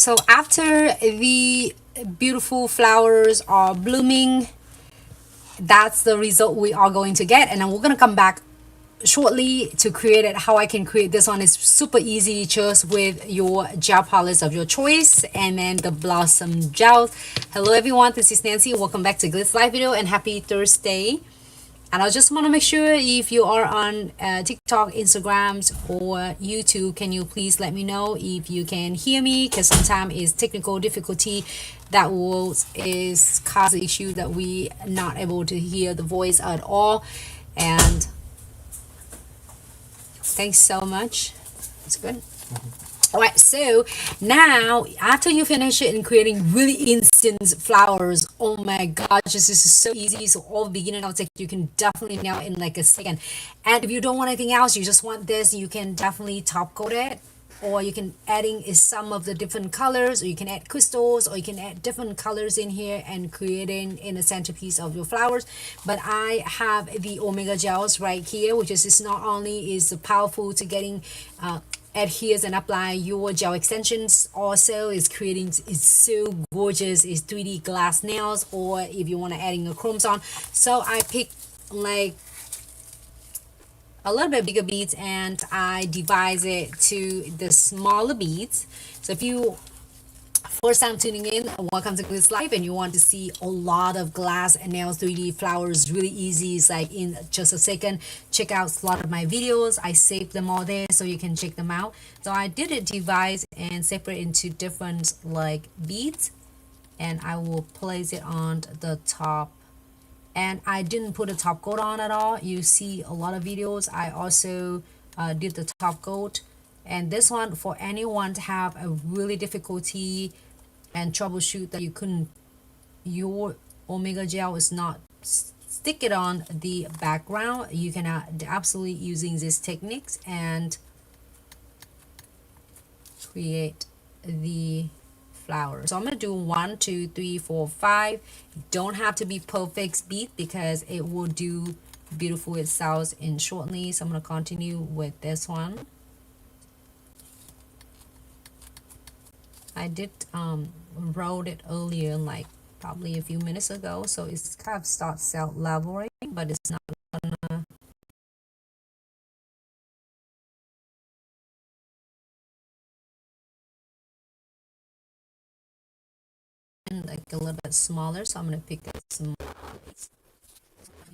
So after the beautiful flowers are blooming, that's the result we are going to get. And then we're going to come back shortly to create it. How I can create this one is super easy, just with your gel polish of your choice and then the blossom gel. Hello everyone, this is Nancy. Welcome back to Glitz live video and happy Thursday. And I just want to make sure, if you are on TikTok, Instagrams, or YouTube, can you please let me know if you can hear me? Because sometimes it's technical difficulty that is cause the issue that we not able to hear the voice at all. And thanks so much. It's good. All right, so now after you finish it and creating really instant flowers, oh my gosh, this is so easy. So all beginner nail you can definitely nail in like a second. And if you don't want anything else, you just want this, you can definitely top coat it, or you can adding is some of the different colors, or you can add crystals, or you can add different colors in here and creating in a centerpiece of your flowers. But I have the Omega gels right here, which is not only is powerful to getting adheres and apply your gel extensions, also is creating, it's so gorgeous, is 3D glass nails, or if you want to adding a chromes on. So I picked like a little bit bigger beads and I divide it to the smaller beads. So if you first time tuning in, welcome to Glitz Live, and you want to see a lot of glass and nails 3D flowers really easy, it's like in just a second, check out a lot of my videos. I saved them all there so you can check them out. So I did it divide and separate into different like beads, and I will place it on the top. And I didn't put a top coat on at all. You see a lot of videos I also did the top coat. And this one, for anyone to have a really difficulty and troubleshoot that you couldn't, your Omega gel is not stick it on the background, you can absolutely using these techniques and create the flower. So I'm gonna do 1, 2, 3, 4, 5. Don't have to be perfect beat because it will do beautiful itself in shortly. So I'm gonna continue with this one. I did wrote it earlier, like probably a few minutes ago, so it's kind of start self-leveling, but it's not gonna like a little bit smaller. So I'm gonna pick a small,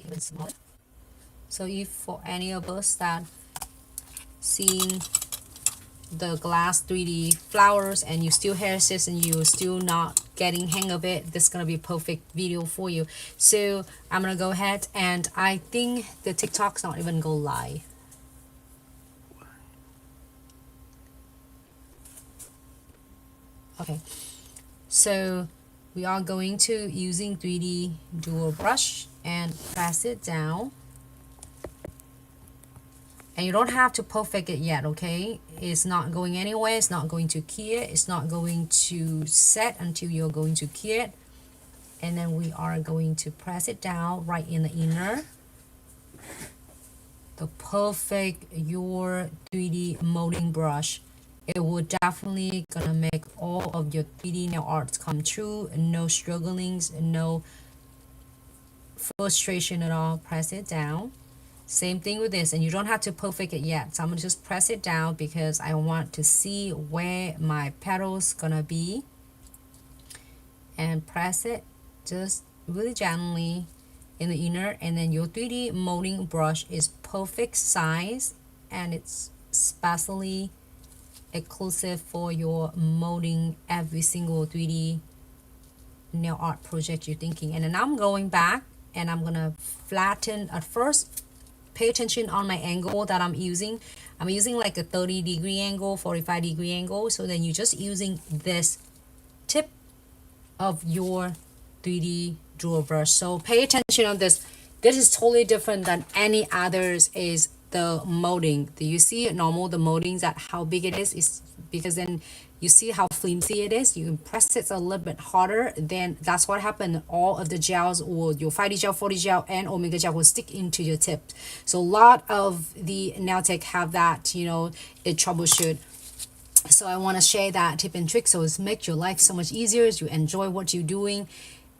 even smaller. So if for any of us that seeing the glass 3D flowers and you still hesitate and you're still not getting hang of it, this is gonna be a perfect video for you. So I'm gonna go ahead, and I think the TikTok's not even go live. Okay, so we are going to using 3D dual brush and press it down. And you don't have to perfect it yet, okay? It's not going anywhere. It's not going to cure. It's not going to set until you're going to cure it. And then we are going to press it down right in the inner. The perfect your 3D molding brush. It will definitely gonna make all of your 3D nail arts come true. No strugglings, no frustration at all. Press it down. Same thing with this, and you don't have to perfect it yet. So I'm gonna just press it down because I want to see where my petals gonna be, and press it just really gently in the inner. And then your 3D molding brush is perfect size, and it's especially exclusive for your molding every single 3D nail art project you're thinking. And then I'm going back and I'm gonna flatten at first. Pay attention on my angle that I'm using. I'm using like a 30-degree angle, 45-degree angle. So then you're just using this tip of your 3D dual brush. So pay attention on this. This is totally different than any others. Is the molding. Do you see it normal? The molding, that how big it is because then you see how flimsy it is. You can press it a little bit harder, then that's what happened. All of the gels, or your 5D gel, 40 gel, and Omega gel will stick into your tip. So a lot of the nail tech have that, you know, it troubleshoot. So I want to share that tip and trick so it's make your life so much easier as you enjoy what you're doing.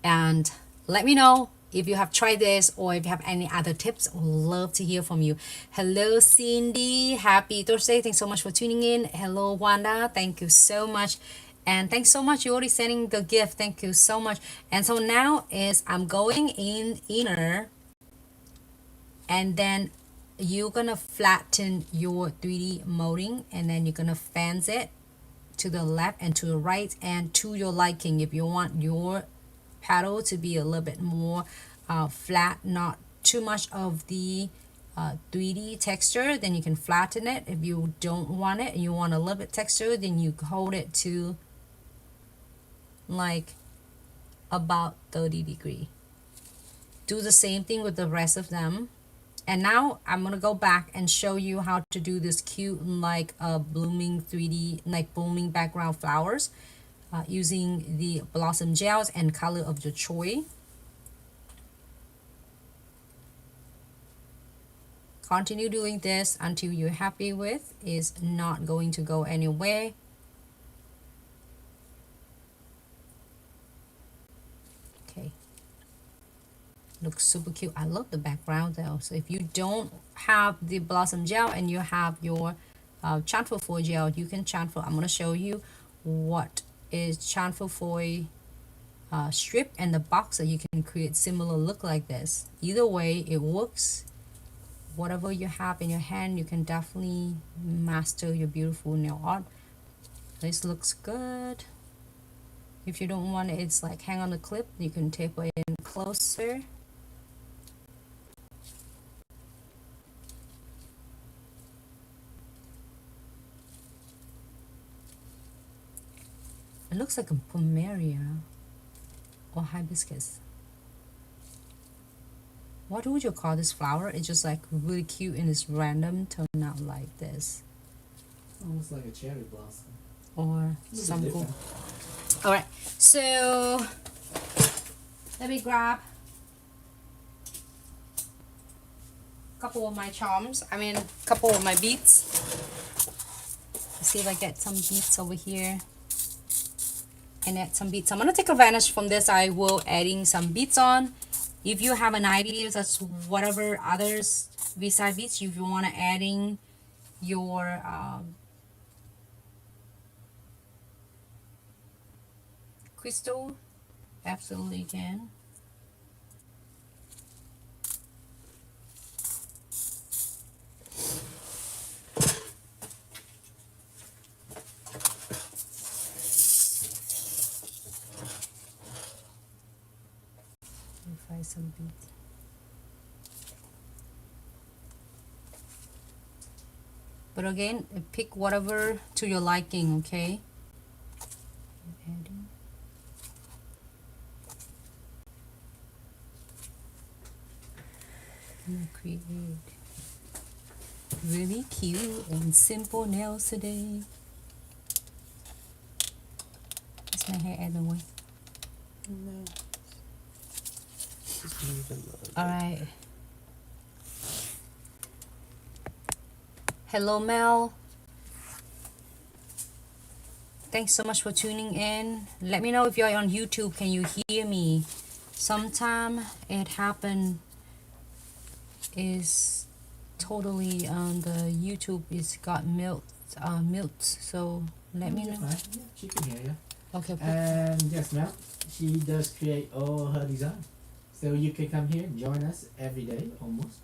And let me know if you have tried this or if you have any other tips. I would love to hear from you. Hello Cindy, happy Thursday, thanks so much for tuning in. Hello Wanda, thank you so much. And thanks so much, you're already sending the gift, thank you so much. And so now is I'm going in inner, and then you're gonna flatten your 3D molding, and then you're gonna fence it to the left and to the right and to your liking. If you want your paddle to be a little bit more flat, not too much of the 3D texture, then you can flatten it. If you don't want it and you want a little bit texture, then you hold it to like about 30 degree. Do the same thing with the rest of them. And now I'm gonna go back and show you how to do this cute like blooming 3D like blooming background flowers using the blossom gels and color of your choice. Continue doing this until you're happy with. It's not going to go anywhere. Okay, looks super cute. I love the background though. So if you don't have the blossom gel and you have your transfer foil gel, you can transfer. I'm going to show you what is transfer foil strip and the box, so you can create similar look like this. Either way it works. Whatever you have in your hand, you can definitely master your beautiful nail art. This looks good. If you don't want it, it's like hang on the clip, you can taper it in closer. It looks like a plumeria or hibiscus. What would you call this flower? It's just like really cute and it's random turn out like this. Almost like a cherry blossom. Or some cool. Alright, so let me grab a couple of my charms. A couple of my beads. Let's see if I get some beads over here. And add some beads. I'm gonna take advantage from this. I will adding some beads on. If you have an idea, that's whatever others beside beads, if you want to adding your crystal, absolutely can. Find some beads. But again, pick whatever to your liking, okay? Adding. I'm gonna create really cute and simple nails today. Is my hair out of the way? No. All right. Hello, Mel. Thanks so much for tuning in. Let me know if you're on YouTube. Can you hear me? Sometime it happened is totally on the YouTube. It's got mute. So let me know. Yeah, she can hear you. Okay. And yes, ma'am. She does create all her design. So you can come here and join us every day almost.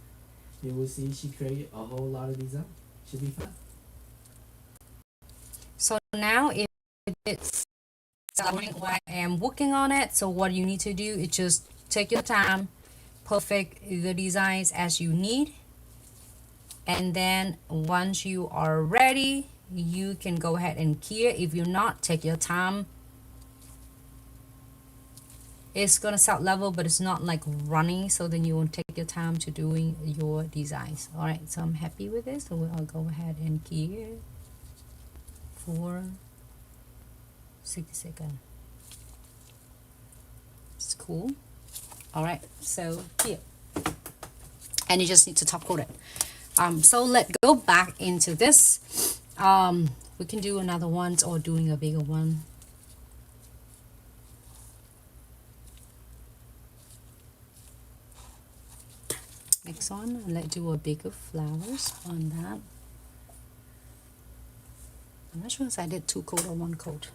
You will see she created a whole lot of design. Should be fun. So now if it's something I am working on it, so what you need to do is just take your time, perfect the designs as you need, and then once you are ready, you can go ahead and key it. If you're not, take your time. It's gonna start level, but it's not like running, so then you won't take your time to doing your designs. All right, so I'm happy with this, so I'll go ahead and key it for 60 seconds. It's cool. All right, so here, and you just need to top coat it. So let's go back into this We can do another one or doing a bigger one. Next one, let's do a bigger flowers on that. I'm not sure if I did 2 coat or 1 coat.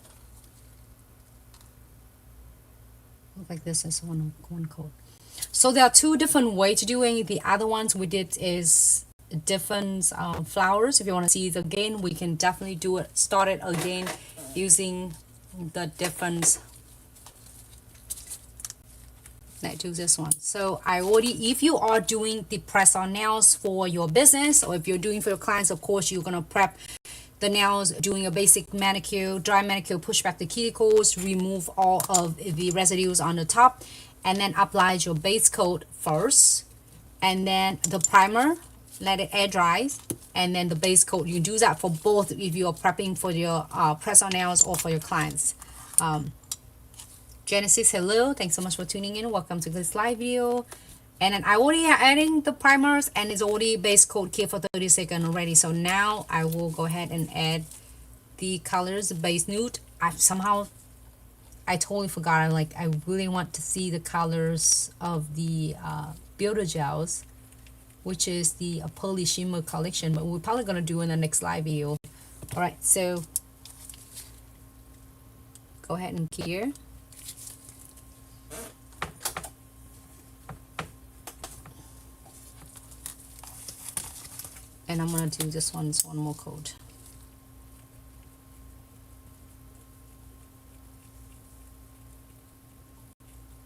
Look like this is one coat. So there are 2 different ways to do it. The other ones we did is different flowers. If you want to see it again, we can definitely do it, start it again using the different. Let's do this one. So I already, if you are doing the press on nails for your business, or if you're doing for your clients, of course you're gonna prep the nails, doing a basic manicure, dry manicure, push back the cuticles, remove all of the residues on the top, and then apply your base coat first, and then the primer, let it air dry, and then the base coat. You do that for both if you are prepping for your press on nails or for your clients. Genesis, hello, thanks so much for tuning in. Welcome to this live video. And then I already adding the primers, and it's already base coat here for 30 seconds already. So now I will go ahead and add the colors, the base nude. I totally forgot. I really want to see the colors of the Builder Gels, which is the Pearly Shimmer collection, but we're probably gonna do in the next live video. All right, so go ahead and clear. And I'm gonna do this one more coat.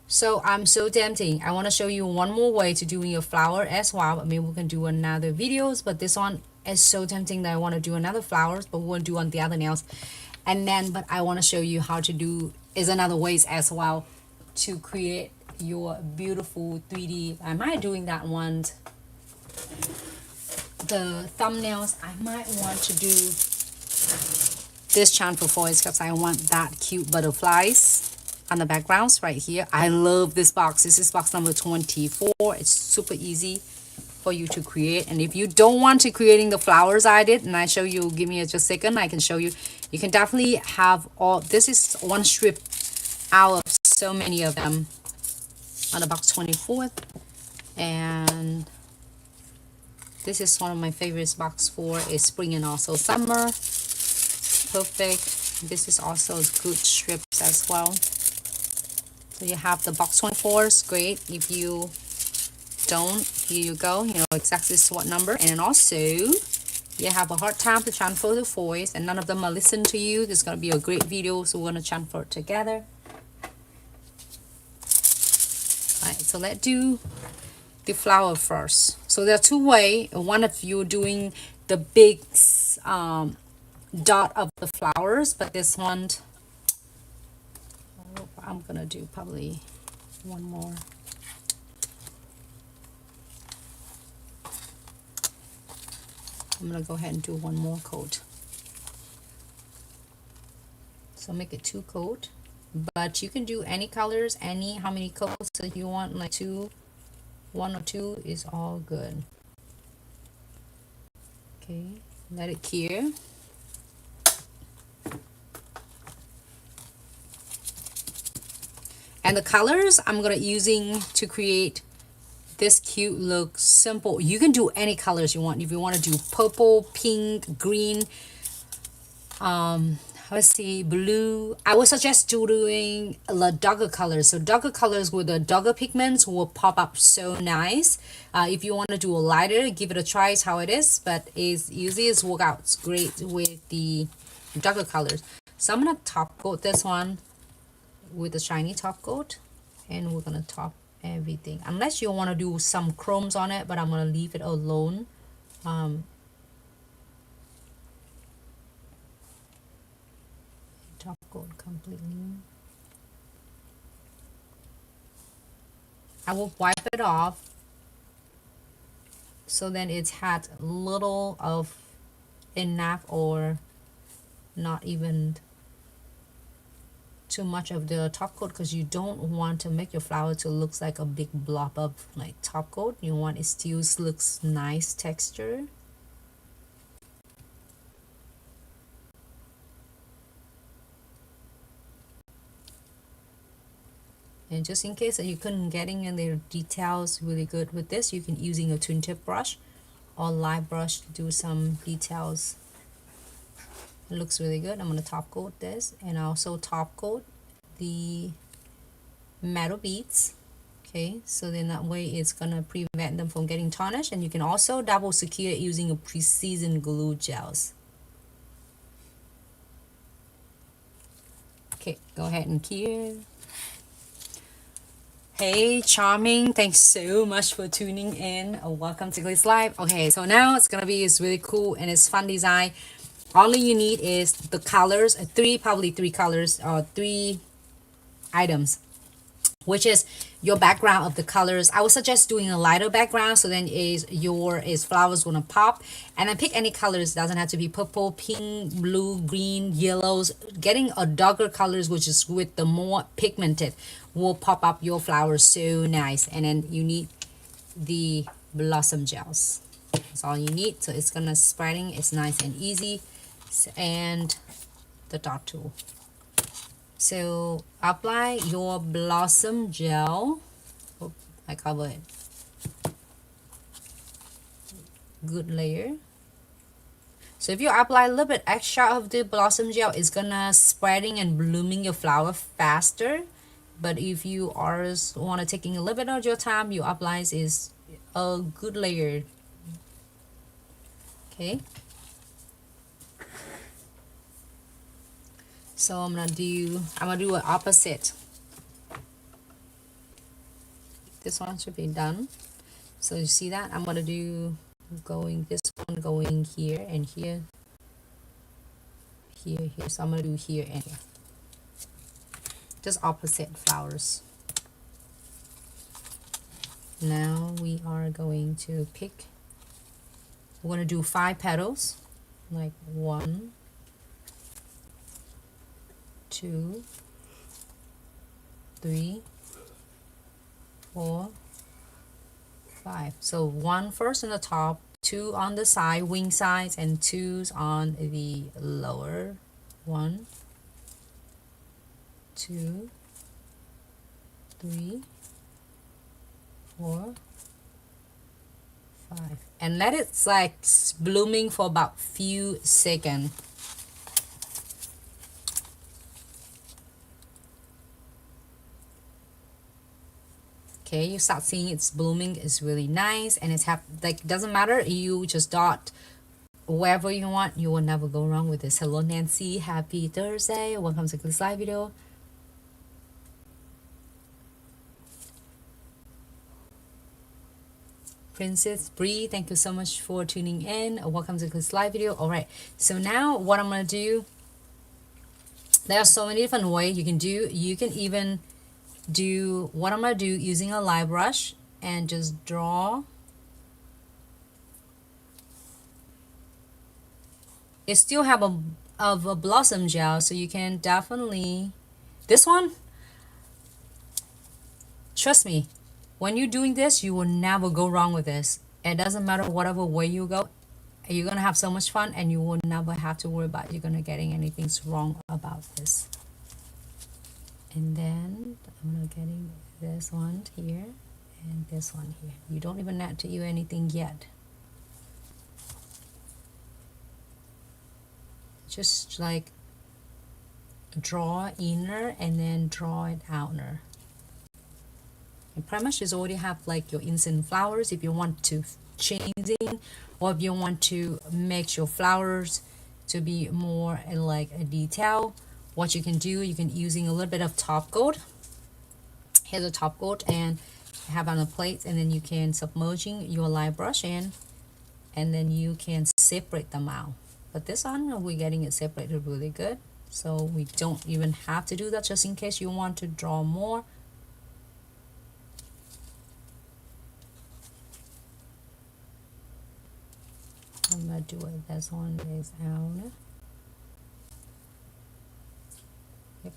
So I'm so tempting. I want to show you one more way to doing your flower as well. I mean, we can do another videos, but this one is so tempting that I want to do another flowers, but we'll do on the other nails. And then, but I want to show you how to do is another ways as well to create your beautiful 3D. I might doing that one. The thumbnails, I might want to do this chamfer foils because I want that cute butterflies on the backgrounds right here. I love this box. This is box number 24. It's super easy for you to create. And if you don't want to creating the flowers I did, and I show you, give me just a second, I can show you. You can definitely have all, this is one strip out of so many of them on the box 24. And this is one of my favorites box for is spring and also summer. Perfect. This is also good strips as well. So you have the box 24s, great. If you don't, here you go. You know exactly what number. And then also, you have a hard time to transfer the foils and none of them are listening to you. This is going to be a great video, so we're going to transfer it together. Alright, so let's do the flower first. So there are 2 ways. One of you doing the big dot of the flowers, but this one I'm gonna do probably one more. I'm gonna go ahead and do one more coat. So make it 2 coat, but you can do any colors, how many coats that you want, like 2. 1 or 2 is all good. Okay, let it cure. And the colors I'm gonna using to create this cute look, simple. You can do any colors you want. If you want to do purple, pink, green, let's see, blue. I would suggest doing the darker colors. So darker colors with the darker pigments will pop up so nice. If you want to do a lighter, give it a try. It's how it is, but it's usually it's work out great with the darker colors. So I'm gonna top coat this one with the shiny top coat, and we're gonna top everything. Unless you want to do some chromes on it, but I'm gonna leave it alone. Top coat completely. I will wipe it off so then it's had little of enough or not even too much of the top coat, because you don't want to make your flower to look like a big blob of like top coat. You want it still looks nice texture. And just in case that you couldn't getting in their details really good with this, you can using a twin tip brush or light brush to do some details. It looks really good. I'm going to top coat this and also top coat the metal beads. Okay, so then that way it's gonna prevent them from getting tarnished, and you can also double secure it using a pre-seasoned glue gels. Okay, go ahead and cure. Hey Charming, thanks so much for tuning in. Welcome to Glitz Live. Okay, so now it's gonna be it's really cool and it's fun design. All you need is the colors, probably three colors or three items, which is your background of the colors. I would suggest doing a lighter background, so then your flowers gonna pop. And then pick any colors. Doesn't have to be purple, pink, blue, green, yellows. Getting a darker colors, which is with the more pigmented, will pop up your flowers so nice. And then you need the blossom gels. That's all you need. So it's gonna spreading. It's nice and easy. And the dot tool. So apply your blossom gel. Oh, I cover it. Good layer. So if you apply a little bit extra of the blossom gel, it's gonna spreading and blooming your flower faster. But if you are want to taking a little bit of your time, you apply is a good layer. Okay. So I'm gonna do an opposite. This one should be done. So you see that I'm gonna do this one going here and here, here. So I'm gonna do here and here. Just opposite flowers. Now we are going to pick. We're gonna do 5 petals, like 1, 2, 3, 4, 5. So 1 first on the top, 2 on the side, wing sides, and 2's on the lower. 1, 2, 3, 4, 5. And let it like blooming for about few seconds. Okay, you start seeing it's blooming. It's really nice, and it's like doesn't matter. You just dot wherever you want. You will never go wrong with this. Hello Nancy, happy Thursday. Welcome to this live video. Princess Bree, thank you so much for tuning in. Welcome to this live video. All right, so now what I'm gonna do. There are so many different ways you can do. You can even do what I'm gonna do using a light brush and just draw. It still have a blossom gel, so you can definitely this one. Trust me, when you're doing this, you will never go wrong with this. It doesn't matter whatever way you go, you're gonna have so much fun, and you will never have to worry about you're gonna getting anything wrong about this. And then I'm gonna getting this one here and this one here. You don't even have to do anything yet. Just like draw inner and then draw it outer. And pretty much just already have like your instant flowers. If you want to changing, or if you want to make your flowers to be more like a detail, what you can do, you can using a little bit of top coat. Here's a top coat and have on a plate, and then you can submerging your light brush in, and then you can separate them out. But this one we're getting it separated really good, so we don't even have to do that, just in case you want to draw more. I'm gonna do it. This one is out.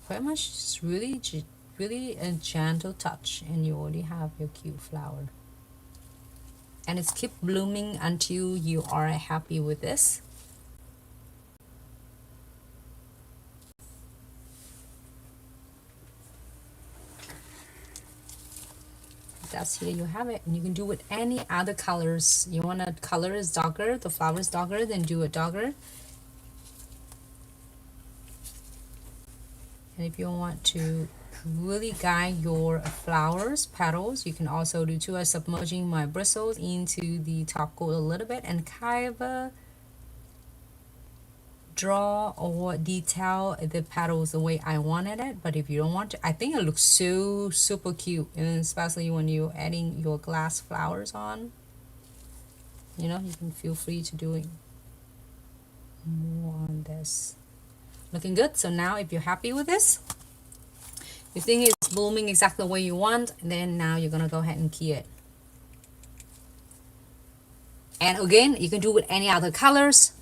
Pretty much it's really a gentle touch, and you already have your cute flower, and it's keep blooming until you are happy with this. that's here you have it. And you can do with any other colors. You want to color is darker, the flower is darker, then do it darker. And if you want to really guide your flowers petals, you can also do too. I'm submerging my bristles into the top coat a little bit and kind of draw or detail the petals the way I wanted it. But if you don't want to, I think it looks so super cute, and especially when you're adding your glass flowers on, you know, you can feel free to do it more on this. Looking good. So now if you're happy with this, you think it's blooming exactly the way you want, then now you're gonna go ahead and key it. And again, you can do with any other colors.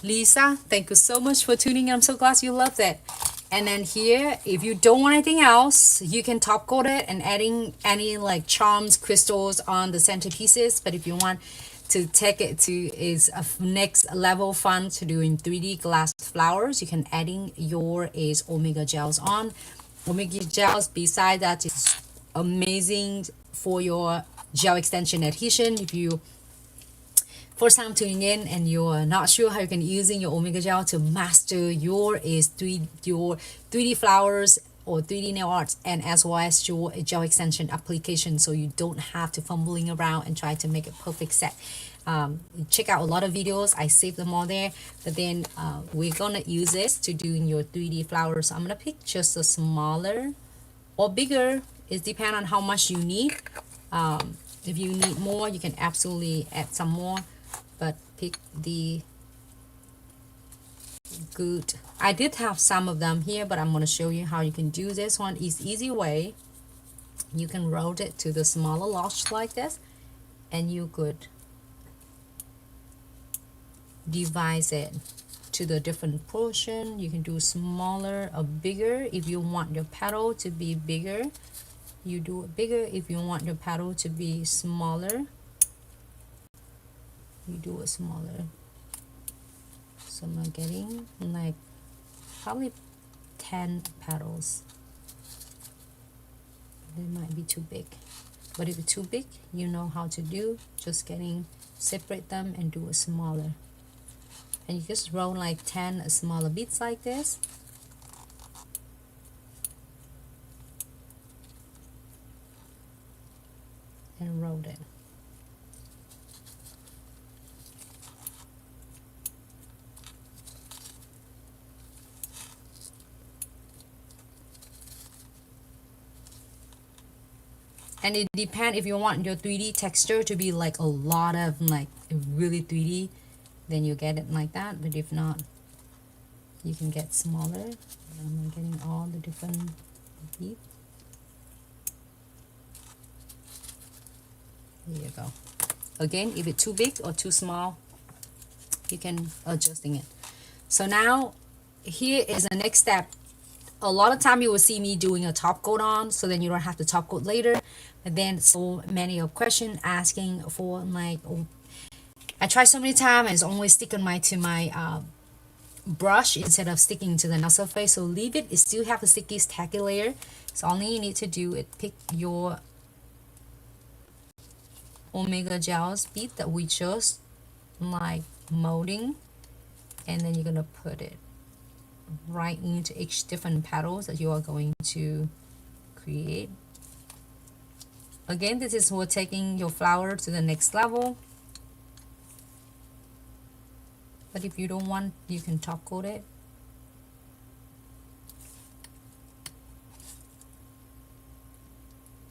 Lisa, thank you so much for tuning in. I'm so glad you loved it. And then here, if you don't want anything else, you can top coat it and adding any like charms, crystals on the center pieces. But if you want to take it to is a next level fun to doing 3D glass flowers, you can adding your is Omega gels on. Omega gels, beside that, is amazing for your gel extension adhesion. If you first time tuning in and you're not sure how you can using your Omega gel to master your 3D flowers or 3D nail arts, and as well as your gel extension application, so you don't have to fumbling around and try to make a perfect set. Check out a lot of videos, I saved them all there. But then we're gonna use this to doing your 3D flowers. So I'm gonna pick just a smaller or bigger, it depends on how much you need. If you need more, you can absolutely add some more, but pick the good. I did have some of them here, but I'm going to show you how you can do this one. Is easy way. You can roll it to the smaller lots like this, and you could divide it to the different portion. You can do smaller or bigger. If you want your petal to be bigger, you do it bigger. If you want your petal to be smaller, you do it smaller. So I'm getting like probably 10 petals. They might be too big, but if it's too big, you know how to do. Just getting separate them and do it smaller, and you just roll like 10 smaller bits like this. And roll it. And it depends, if you want your 3D texture to be like a lot of like really 3D, then you get it like that. But if not, you can get smaller. I'm getting all the different beads. There you go. Again, if it's too big or too small, you can adjusting it. So now here is the next step. A lot of time you will see me doing a top coat on, so then you don't have to top coat later. But then so many of question asking for like, oh, I try so many times and it's always sticking to my brush instead of sticking to the nail surface. So leave it. It still have the sticky tacky layer. So all you need to do is pick your Omega gels bead that we just like molding, and then you're gonna put it right into each different petals that you are going to create. Again, this is for taking your flower to the next level. But if you don't want, you can top coat it.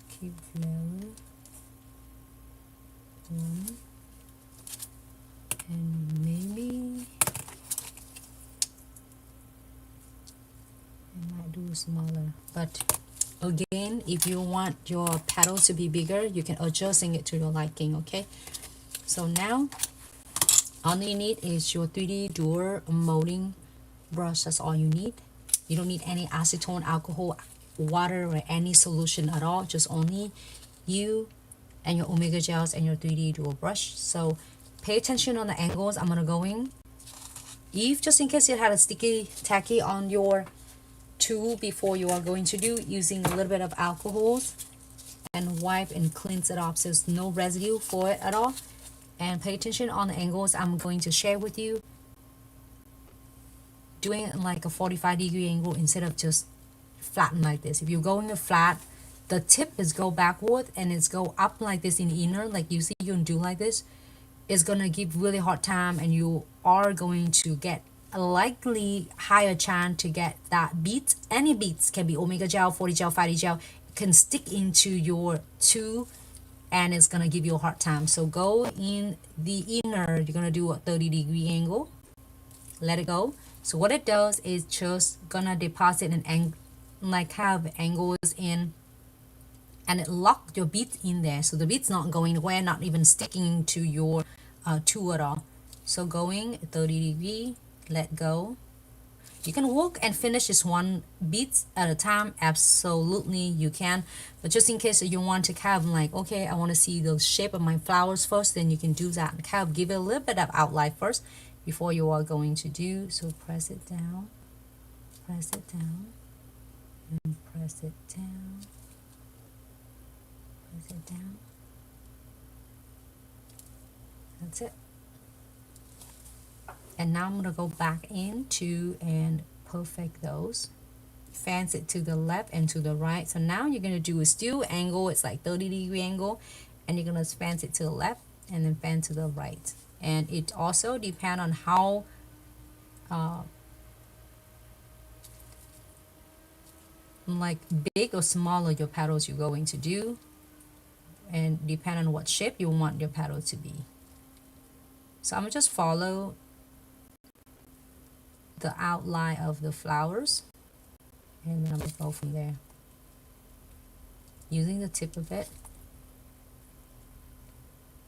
Keep flower. One. And maybe I might do smaller, but again, if you want your petal to be bigger, you can adjusting it to your liking. Okay, so now all you need is your 3D dual molding brush. That's all you need. You don't need any acetone, alcohol, water, or any solution at all. Just only you and your Omega gels and your 3D dual brush. So pay attention on the angles I'm gonna go in. If just in case you had a sticky tacky on your tool before you are going to do, using a little bit of alcohol and wipe and cleanse it off so there's no residue for it at all. And pay attention on the angles I'm going to share with you. Doing it like a 45-degree angle instead of just flatten like this. If you're going to flat, the tip is go backward and it's go up like this in inner, like you see you can do like this. It's gonna give really hard time, and you are going to get a likely higher chance to get that beads. Any beads can be omega gel, 40 gel, fatty gel, can stick into your tool and it's gonna give you a hard time. So go in the inner, you're gonna do a 30-degree angle, let it go. So what it does is just gonna deposit an angle, like have angles in, and it locked your beads in there, so the beads not going away, not even sticking to your tool at all. So going 30-degree, let go. You can work and finish just one beads at a time, absolutely you can, but just in case you want to kind of like, okay, I want to see the shape of my flowers first, then you can do that and kind of give it a little bit of outline first before you are going to do. So press it down, and press it down, press it down. That's it. And now I'm going to go back into and perfect those. Fans it to the left and to the right. So now you're going to do a still angle. It's like 30-degree angle. And you're going to fans it to the left and then fan to the right. And it also depends on how like big or smaller your petals you're going to do. And depend on what shape you want your petal to be. So I'm going to just follow the outline of the flowers, and then I'm going to go from there using the tip of it.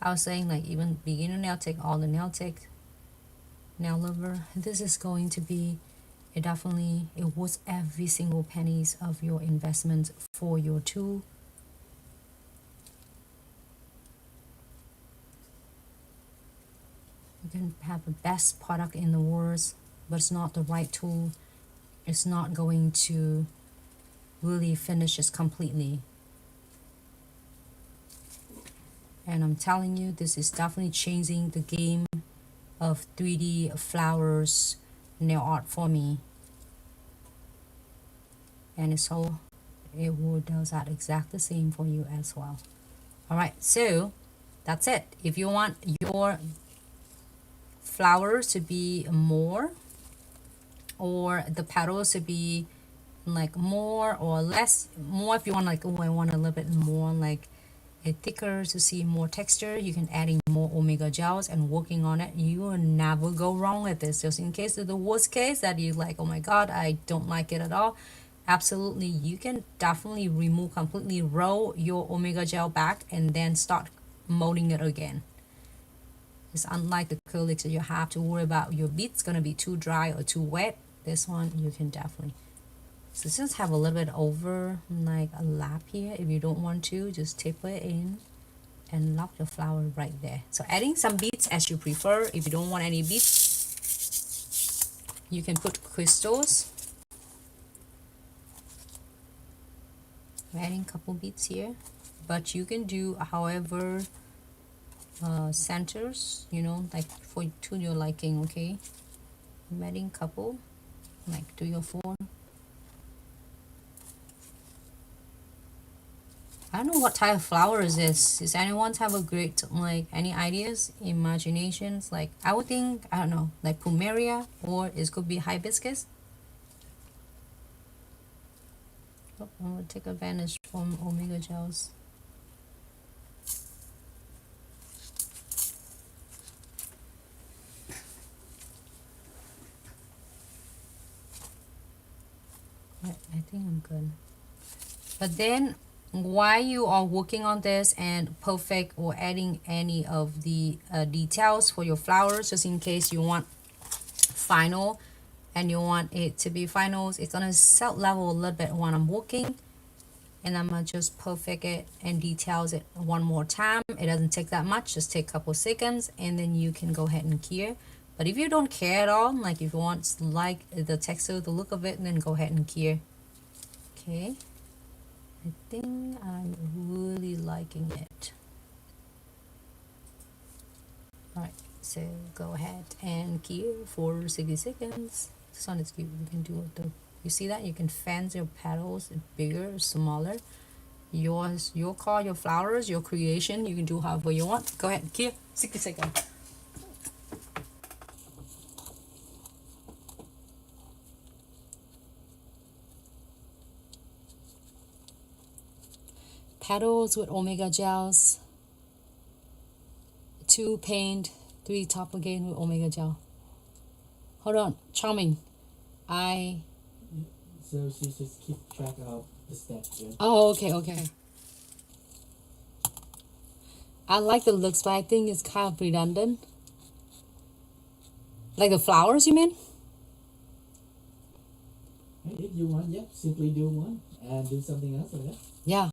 I was saying, like, even beginner nail tech, all the nail tech, nail lover, this is going to be it worth every single pennies of your investment for your tool. You can have the best product in the world, but it's not the right tool. It's not going to really finish it completely. And I'm telling you, this is definitely changing the game of 3D flowers nail art for me. And it will do that exact the same for you as well. Alright, so that's it. If you want your flowers to be more, or the petals to be like more or less, more if you want like, oh, I want a little bit more like a thicker to see more texture, you can add in more omega gels and working on it. You will never go wrong with this. Just in case of the worst case that you like, oh my god, I don't like it at all, absolutely you can definitely remove completely, roll your omega gel back and then start molding it again. It's unlike the acrylics that you have to worry about your beads gonna be too dry or too wet. This one you can definitely. So just have a little bit over like a lap here. If you don't want to, just taper it in and lock your flower right there. So adding some beads as you prefer. If you don't want any beads, you can put crystals. I'm adding a couple beads here, but you can do however centers, you know, like to your liking. Okay, I'm adding a couple, like 3 or 4. I don't know what type of flower is this. Does anyone have a great, like, any ideas, imaginations? Like, I would think, I don't know, like plumeria, or it could be hibiscus. Oh, I'm gonna take advantage from omega gels. I think I'm good. But then while you are working on this and perfect or adding any of the details for your flowers, just in case you want final and you want it to be finals, it's gonna set level a little bit when I'm working, and I'm gonna just perfect it and details it one more time. It doesn't take that much, just take a couple seconds, and then you can go ahead and here But if you don't care at all, like if you want like the texture, the look of it, then go ahead and cure. Okay, I think I'm really liking it. Alright, so go ahead and cure for 60 seconds. This one is cute. You can do the, you see that? You can fancy your petals bigger, smaller. Yours, your call, your flowers, your creation. You can do however you want. Go ahead and cure 60 seconds. Petals with omega gels. 2 paint, 3 top again with omega gel. Hold on, Charming. So she just keep track of the steps. Yeah? Oh, okay. I like the looks, but I think it's kind of redundant. Like the flowers, you mean? If you want, yeah, simply do one and do something else with it. Yeah.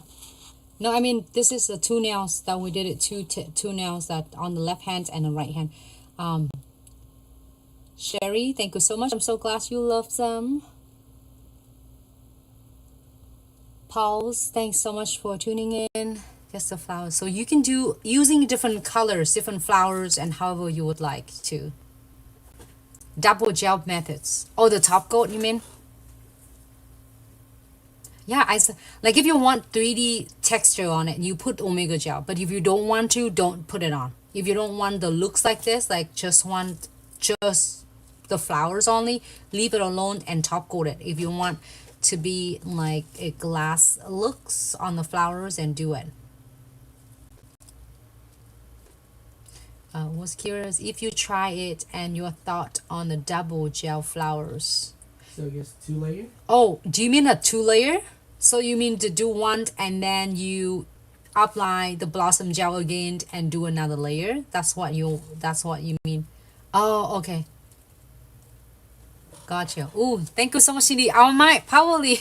No, I mean, this is the 2 nails that we did it, two nails that on the left hand and the right hand. Sherry, thank you so much. I'm so glad you love them. Pauls, thanks so much for tuning in. Just the flowers. So you can do using different colors, different flowers, and however you would like to. Double gel methods. Oh, the top coat, you mean? Yeah, like if you want 3D texture on it, you put omega gel. But if you don't want to, don't put it on. If you don't want the looks like this, like just the flowers only, leave it alone and top coat it. If you want to be like a glass looks on the flowers, and do it. Was curious if you try it and your thought on the double gel flowers. So just 2 layers? Oh, do you mean a 2 layer? So you mean to do one and then you apply the blossom gel again and do another layer? That's what you mean. Oh, okay. Gotcha. Ooh, thank you so much, Cindy. I might probably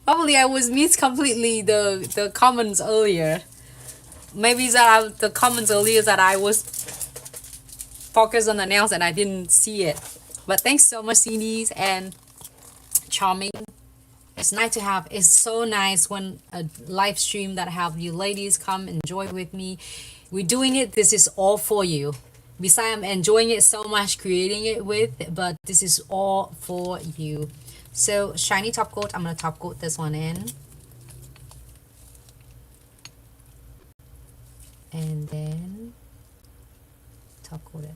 I was missed completely the comments earlier. Maybe that the comments earlier that I was focused on the nails and I didn't see it. But thanks so much, Cindy and Charming. It's nice to have. It's so nice when a live stream that have you ladies come enjoy with me. We're doing it. This is all for you. Besides, I'm enjoying it so much creating it with, but this is all for you. So shiny top coat. I'm gonna top coat this one in. And then top coat it.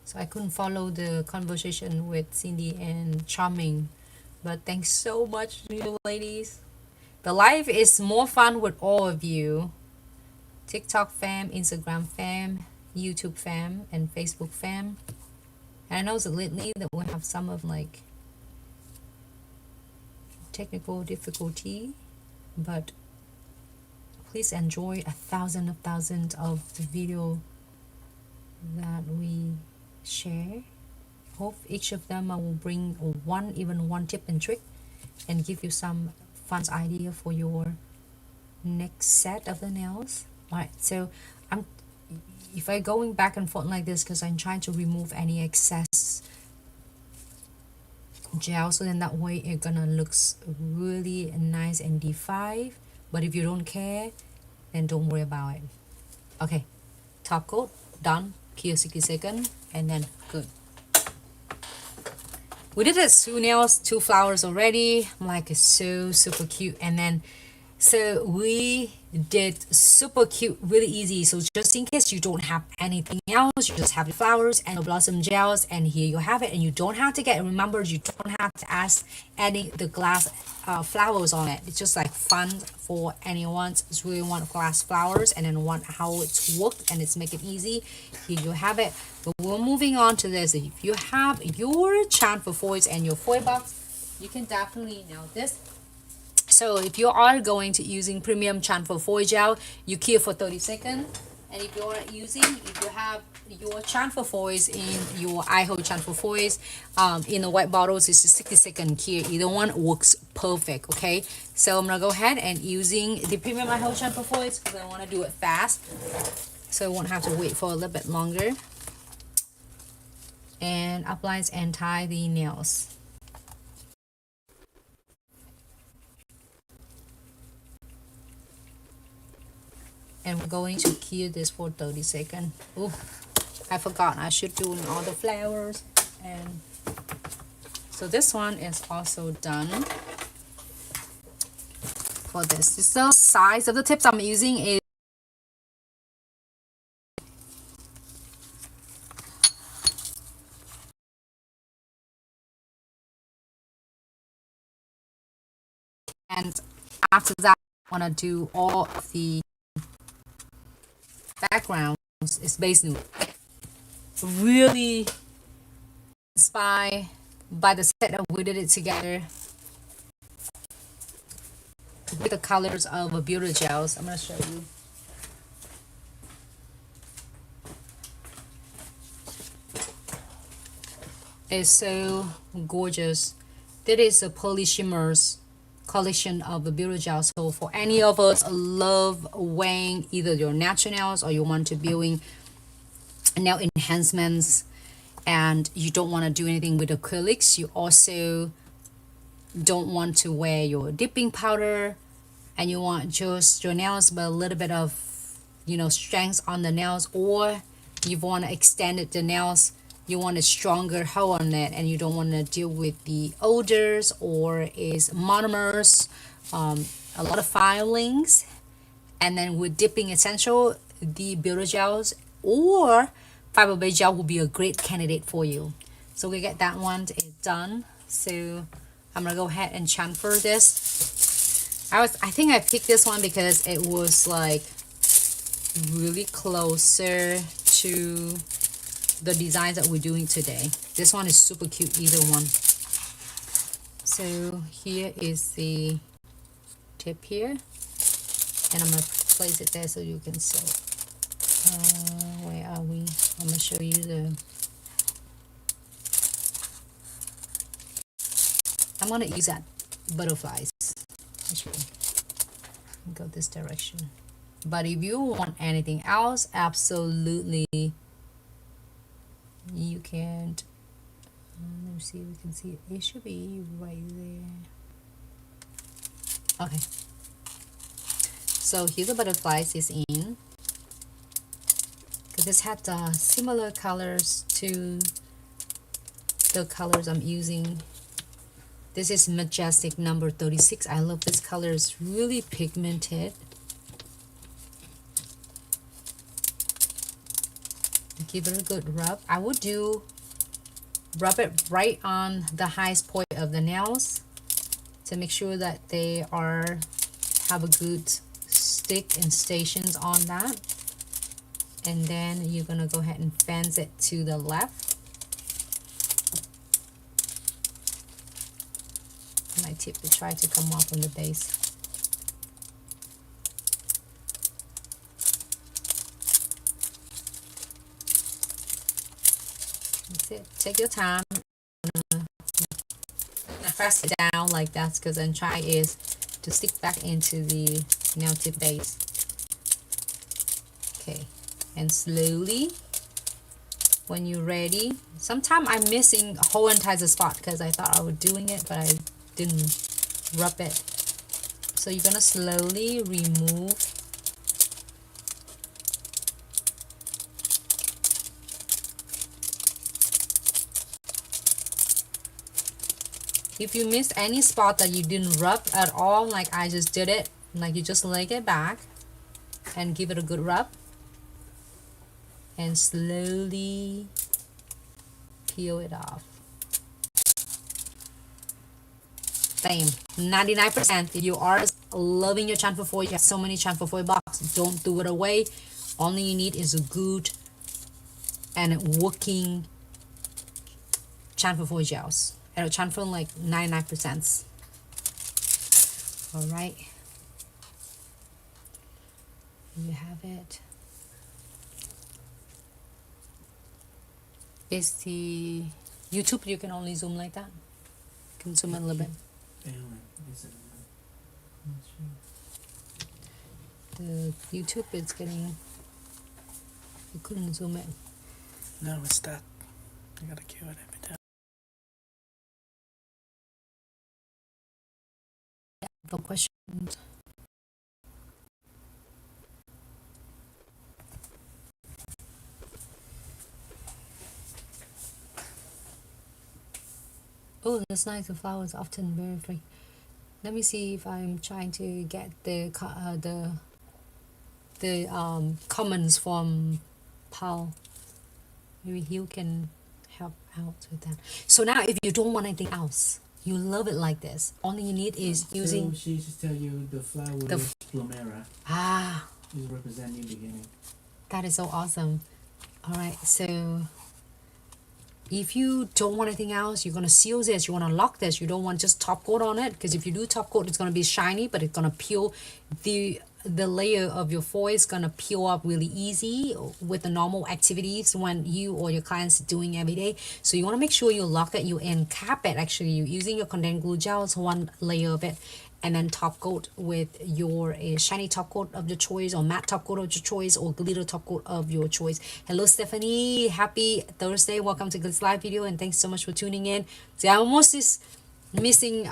So I couldn't follow the conversation with Cindy and Charming, but thanks so much, you ladies. The live is more fun with all of you. TikTok fam, Instagram fam, YouTube fam, and Facebook fam. And I know that lately that we have some of like technical difficulty, but please enjoy thousands of the video that we share. Hope each of them I will bring one tip and trick and give you some fun idea for your next set of the nails. All right, so if I going back and forth like this because I'm trying to remove any excess gel, so then that way it gonna looks really nice and defined. But if you don't care, then don't worry about it. Okay, top coat done. Cure 60 seconds and then good. We did it 2 nails, 2 flowers already. I'm like, it's so super cute. And then so we did super cute, really easy. So just in case you don't have anything else, you just have the flowers and the blossom gels, and here you have it. And you don't have to get, remember, you don't have to add any the glass flowers on it. It's just like fun for anyone who's really want glass flowers and then want how it's worked, and it's make it easy. Here you have it. But we're moving on to this. If you have your chamfer foils and your foil box, you can definitely nail this. So if you are going to using premium chamfer foil gel, you cure for 30 seconds. And if you have your transfer foils in your iHold transfer foils, in the white bottles, it's a 60-second cure. Either one works perfect. Okay, so I'm gonna go ahead and using the premium iHold transfer foils because I want to do it fast, so I won't have to wait for a little bit longer. And apply and tie the nails. And we're going to cure this for 30 seconds. Oh, I forgot I should do all the flowers. And so this one is also done. For this, the size of the tips I'm using is and after that I want to do all the backgrounds is base nude. Really inspired by the set that we did it together with the colors of a Builder Gels. I'm going to show you. It's so gorgeous. That is a Pearly Shimmers collection of the Builder Gel. So for any of us love wearing either your natural nails or you want to building nail enhancements and you don't want to do anything with acrylics, you also don't want to wear your dipping powder, and you want just your nails but a little bit of, you know, strength on the nails, or you want to extend the nails, you want a stronger hold on it, and you don't want to deal with the odors or is monomers, a lot of filings. And then with dipping essential, the Builder Gels or fiber-based gel will be a great candidate for you. So we get that one done. So I'm gonna go ahead and transfer this. I think I picked this one because it was like really closer to the designs that we're doing today. This one is super cute, either one. So here is the tip here, and I'm gonna place it there so you can see. Where are we? I'm gonna show you the. I'm gonna use that butterflies. Actually, go this direction. But if you want anything else, absolutely, you can't. Let me see if we can see it. It should be right there. Okay. So here the butterflies is in. Because this had similar colors to the colors I'm using. This is Majestic number 36. I love this color. It's really pigmented. Give it a good rub. I would rub it right on the highest point of the nails to make sure that they have a good stick and stations on that. And then you're gonna go ahead and fence it to the left. My tip to try to come off on the base. That's it. Take your time. Press it down like that, because then try is to stick back into the nail tip base. Okay, and slowly, when you're ready. Sometimes I'm missing a whole entire spot because I thought I was doing it, but I didn't rub it. So you're gonna slowly remove. If you miss any spot that you didn't rub at all, like I just did it, like you just lay it back and give it a good rub. And slowly peel it off. Same, 99%. If you are loving your chamfer foil, you have so many chamfer foil boxes, don't throw it away. Only you need is a good and working chamfer foil gels. And a chamfer like 99%. All right, you have it. is the YouTube. You can only zoom like that. You can zoom in a little bit. The YouTube is getting. You couldn't zoom in. No, it's that. I gotta cue it every time. The questions. Oh, that's nice. The flowers often very free. Let me see if I'm trying to get the comments from Paul. Maybe he can help out with that. So now, if you don't want anything else, you love it like this. All you need is using. So she just tell you the flower The is plumera. Ah, Is representing the beginning. that is so awesome. All right, so if you don't want anything else, you're gonna seal this. You wanna lock this. You don't want just top coat on it, because if you do top coat, it's gonna be shiny, but it's gonna peel. The layer of your foil is gonna peel up really easy with the normal activities when you or your clients doing every day. So you wanna make sure you lock it, you encap it. Actually, you're using your condensed glue gel, it's one layer of it, and then top coat with your shiny top coat of your choice, or matte top coat of your choice, or glitter top coat of your choice. Hello Stephanie, happy Thursday, welcome to Glitz live video, and thanks so much for tuning in. See, I almost is missing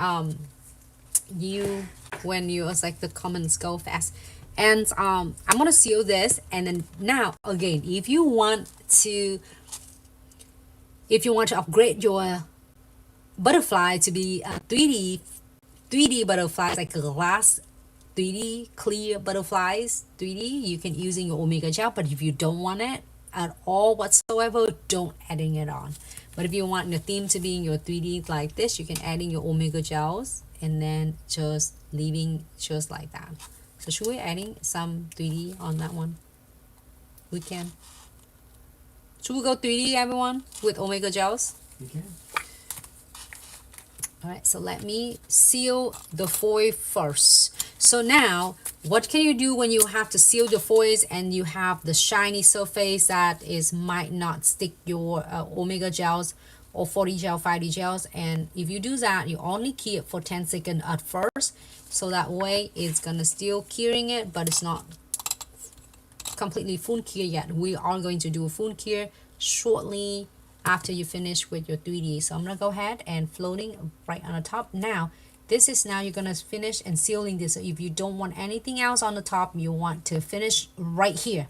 you when you was like the comments go fast. And I'm gonna seal this, and then now again, if you want to upgrade your butterfly to be a 3D butterflies, like glass 3D clear butterflies 3D, you can using your Omega gel. But if you don't want it at all whatsoever, don't adding it on. But if you want your theme to be in your 3D like this, you can add in your Omega gels and then just leaving just like that. So should we adding some 3D on that one? We can. Should we go 3D, everyone, with Omega gels? You can. All right, so let me seal the foil first. So now, what can you do when you have to seal the foils and you have the shiny surface that might not stick your Omega gels or 40 gel, 5D gels? And if you do that, you only key it for 10 seconds at first. So that way it's gonna still curing it, but it's not completely full cure yet. We are going to do a full cure shortly after you finish with your 3D. So I'm gonna go ahead and floating right on the top. Now this is now you're gonna finish and sealing this. So if you don't want anything else on the top, you want to finish right here,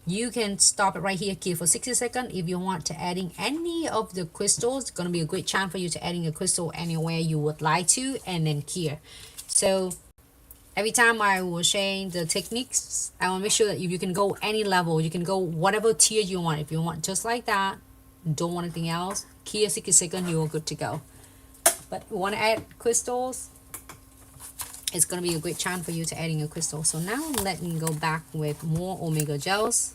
you can stop it right here, key for 60 seconds. If you want to adding any of the crystals, it's gonna be a great chance for you to adding a crystal anywhere you would like to, and then cure. So every time I was sharing the techniques, I want to make sure that if you can go any level, you can go whatever tier you want. If you want just like that, don't want anything else, key 60 seconds, you're good to go. But you want to add crystals, it's going to be a great chance for you to adding a crystal. So now let me go back with more Omega gels.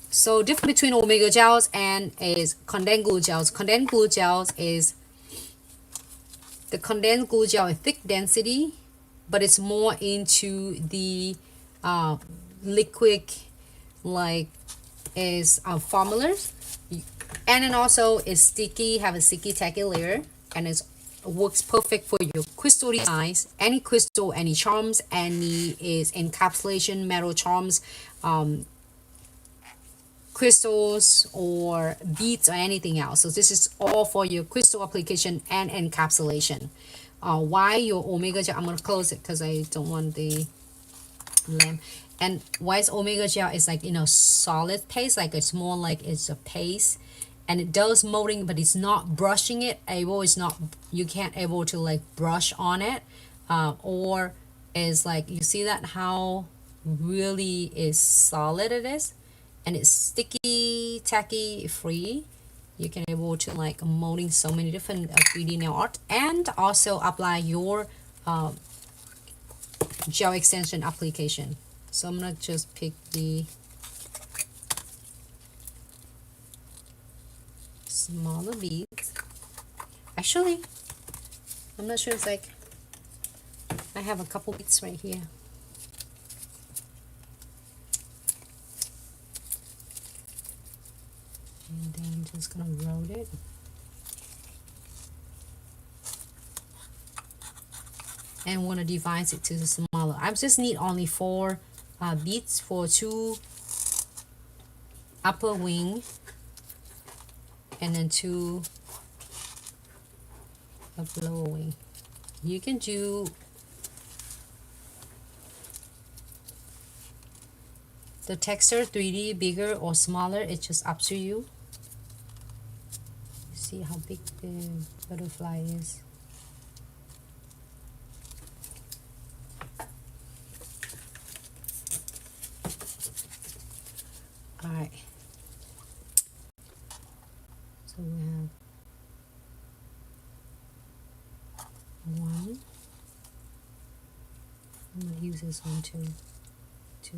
So difference between Omega gels and is condensed glue gels. Condensed glue gels is the condensed glue gel is thick density, but it's more into the liquid, like is formulas, and then also is sticky, have a sticky tacky layer, and it works perfect for your crystal designs, any crystal, any charms, any is encapsulation metal charms, crystals or beads or anything else. So this is all for your crystal application and encapsulation. Why your Omega gel, I'm gonna close it because I don't want the lamp. And why is Omega gel is like, you know, solid paste, like it's more like it's a paste, and it does molding, but it's not brushing it able, it's not, you can't able to like brush on it, or is like, you see that how really is solid it is, and it's sticky tacky free. You can able to like molding so many different 3D nail art, and also apply your gel extension application. So I'm gonna just pick the smaller beads. Actually, I'm not sure, it's like I have a couple beads right here. And then I'm just gonna roll it. And want to divide it to the smaller. I just need only 4 beads for 2 upper wing and then 2 of lower wing. You can do the texture 3D bigger or smaller, it's just up to you. See how big the butterfly is. Alright, so we have 1. I'm going to use this one too. 2.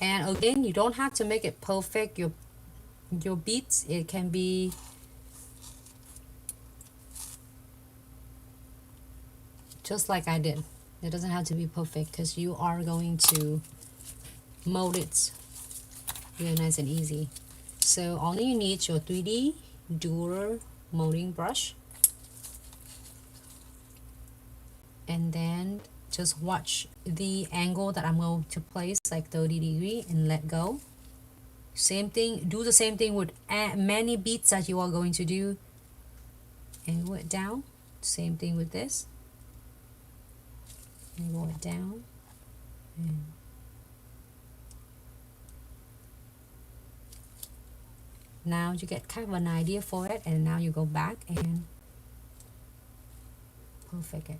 And again, you don't have to make it perfect. Your beads, it can be just like I did. It doesn't have to be perfect because you are going to mold it really nice and easy. So only you need your 3D dual molding brush, and then just watch the angle that I'm going to place, like 30 degree, and let go. Same thing, do the same thing with many beads that you are going to do. Angle it down. Same thing with this. Angle it down. And now you get kind of an idea for it, and now you go back and perfect it.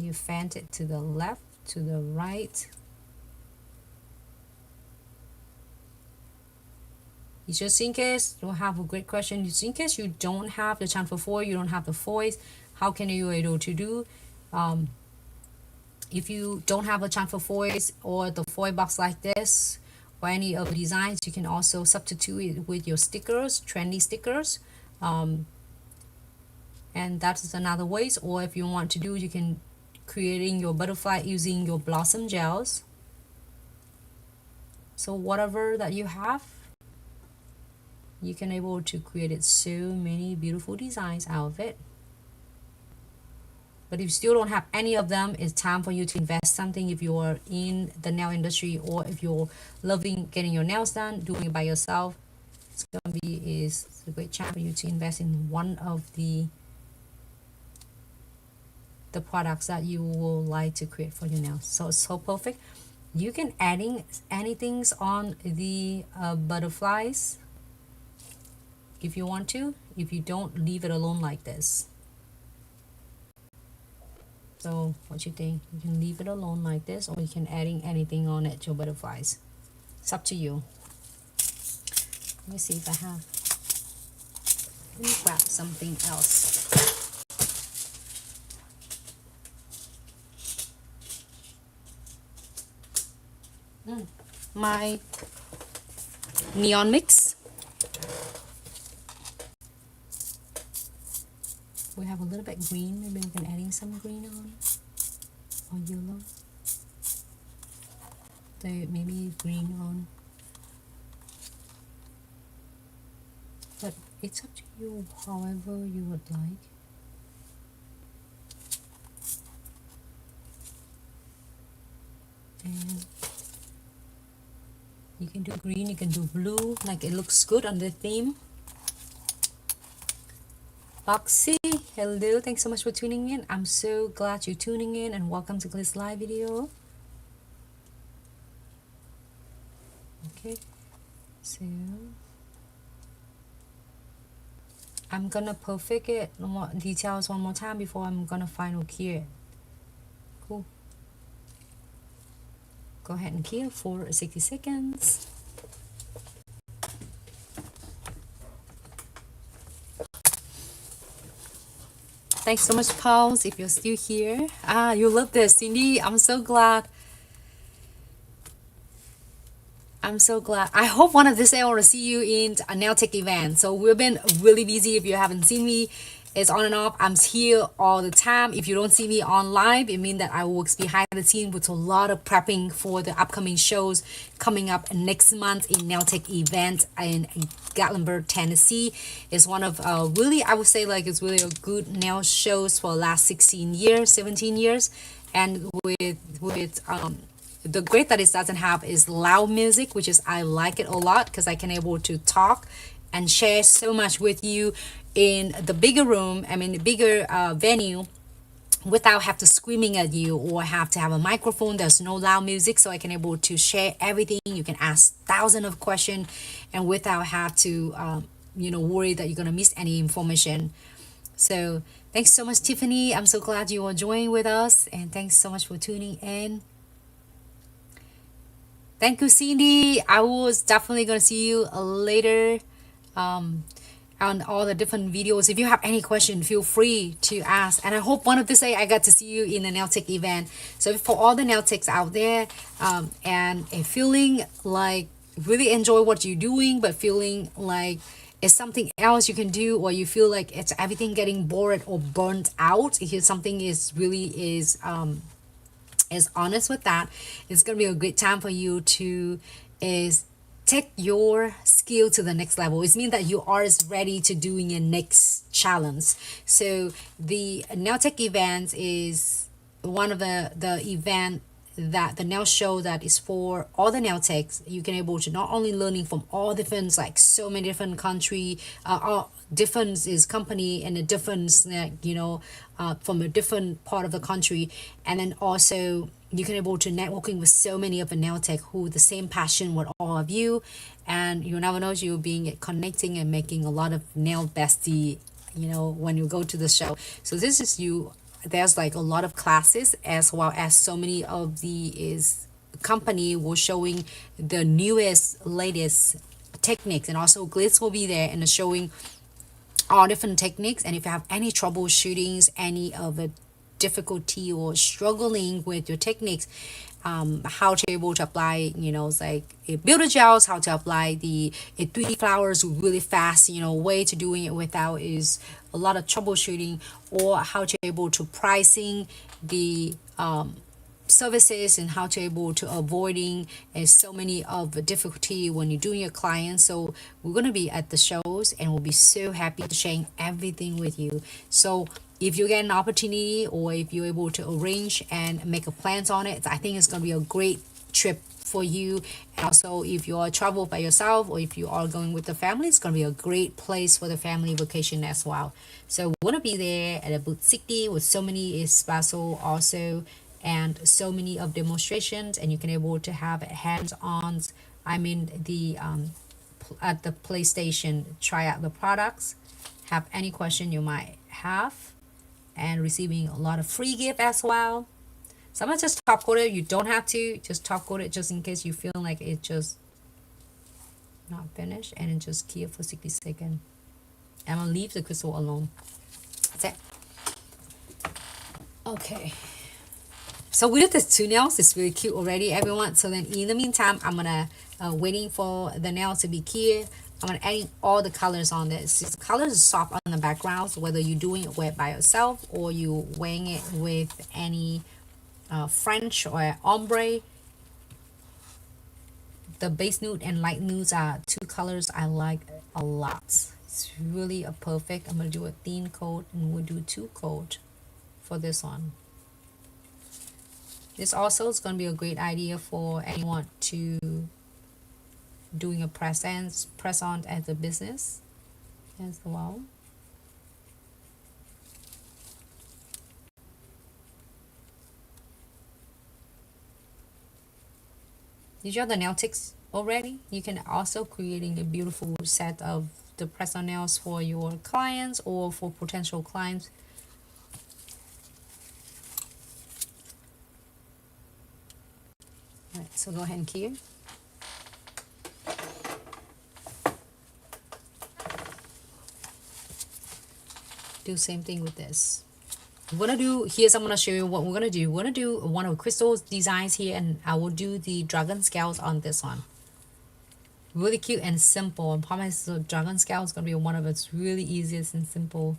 You fan it to the left, to the right. Just in case you have a great question, just in case you don't have the chamfer foil, you don't have the foils, how can you able to do? If you don't have a chamfer foils or the foil box like this or any of the designs, you can also substitute it with your stickers, trendy stickers. And that is another ways. Or if you want to do, you can creating your butterfly using your blossom gels. So whatever that you have, you can able to create it so many beautiful designs out of it. But if you still don't have any of them, it's time for you to invest something. If you're in the nail industry, or if you're loving getting your nails done, doing it by yourself, it's gonna be is a great chance for you to invest in one of the products that you will like to create for your nails. So it's so perfect. You can adding anything on the butterflies if you want to. If you don't, leave it alone like this. So what you think? You can leave it alone like this, or you can adding anything on it, your butterflies. It's up to you. Let me see if I have. Let me grab something else. My neon mix. We have a little bit green. Maybe we can adding some green on, or yellow. Maybe green on. But it's up to you, however you would like. And you can do green, you can do blue, like it looks good on the theme. Pixie, hello, thanks so much for tuning in. I'm so glad you're tuning in, and welcome to Glitz live video. Okay, so I'm gonna perfect it more details one more time before I'm gonna final cure it. Cool. Go ahead and cure for 60 seconds. Thanks so much, Pulse, if you're still here. You love this, Cindy. I'm so glad. I'm so glad. I hope one of this day I want to see you in a nail tech event. So we've been really busy. If you haven't seen me It's on and off. I'm here all the time. If you don't see me on live, it means that I work behind the scene with a lot of prepping for the upcoming shows coming up next month in Nail Tech event in Gatlinburg, Tennessee. It's one of really, I would say, like, it's really a good nail shows for the last 16 years, 17 years. And with the great that it doesn't have is loud music, which is I like it a lot because I can able to talk and share so much with you in the bigger room, I mean the bigger venue, without have to screaming at you or have to have a microphone. There's no loud music, so I can able to share everything. You can ask thousands of questions and without have to worry that you're gonna miss any information. So thanks so much, Tiffany. I'm so glad you are joining with us, and thanks so much for tuning in. Thank you, Cindy. I was definitely gonna see you later on all the different videos. If you have any question, feel free to ask. And I hope one of this day I got to see you in the nail tech event. So for all the nail techs out there, and feeling like really enjoy what you're doing, but feeling like it's something else you can do, or you feel like it's everything getting bored or burnt out, if something is really is honest with that, it's gonna be a great time for you to is take your skill to the next level. It means that you are ready to doing your next challenge. So the nail tech event is one of the event that the nail show that is for all the nail techs. You can able to not only learning from all different, like so many different country, all different is company and a difference, from a different part of the country. And then also you can able to networking with so many of the nail tech who the same passion with all of you, and you never know, you being connecting and making a lot of nail bestie, when you go to the show. So this is you. There's like a lot of classes, as well as so many of the is company will showing the newest latest techniques, and also Glitz will be there and showing all different techniques. And if you have any troubleshootings, any of the difficulty or struggling with your techniques, how to able to apply, it's like Builder Gels, how to apply the 3D flowers really fast, way to doing it without is a lot of troubleshooting, or how to able to pricing the services, and how to able to avoiding so many of the difficulty when you're doing your clients. So we're going to be at the shows, and we'll be so happy to sharing everything with you. So if you get an opportunity, or if you're able to arrange and make a plans on it, I think it's going to be a great trip for you. And also if you are travel by yourself, or if you are going with the family, it's going to be a great place for the family vacation as well. So we're going to be there at a booth 60 with so many special also, and so many of demonstrations, and you can able to have hands-on, the at the PlayStation, try out the products, have any question you might have, and receiving a lot of free gift as well. Some are just top coated. You don't have to just top coat it, just in case you feel like it just not finished, and then just keep it for 60 seconds. I'm gonna leave the crystal alone. That's it. Okay, so we did the 2 nails. It's really cute already, everyone. So then in the meantime, I'm gonna waiting for the nail to be cured. I'm gonna add all the colors on this. The colors are soft on the background, so whether you're doing it wet by yourself, or you weighing it with any French or ombre. The base nude and light nudes are 2 colors I like a lot. It's really a perfect. I'm gonna do a thin coat, and we'll do 2 coat for this one. This also is gonna be a great idea for anyone to doing a press on as a business as well. Did you have the nail tips already? You can also creating a beautiful set of the press on nails for your clients or for potential clients. All right, so go ahead and key it. Do same thing with this. I'm gonna do here's I'm gonna show you what we're gonna do. We're gonna do one of crystals designs here, and I will do the dragon scales on this one. Really cute and simple. I promise the dragon scale is gonna be one of its really easiest and simple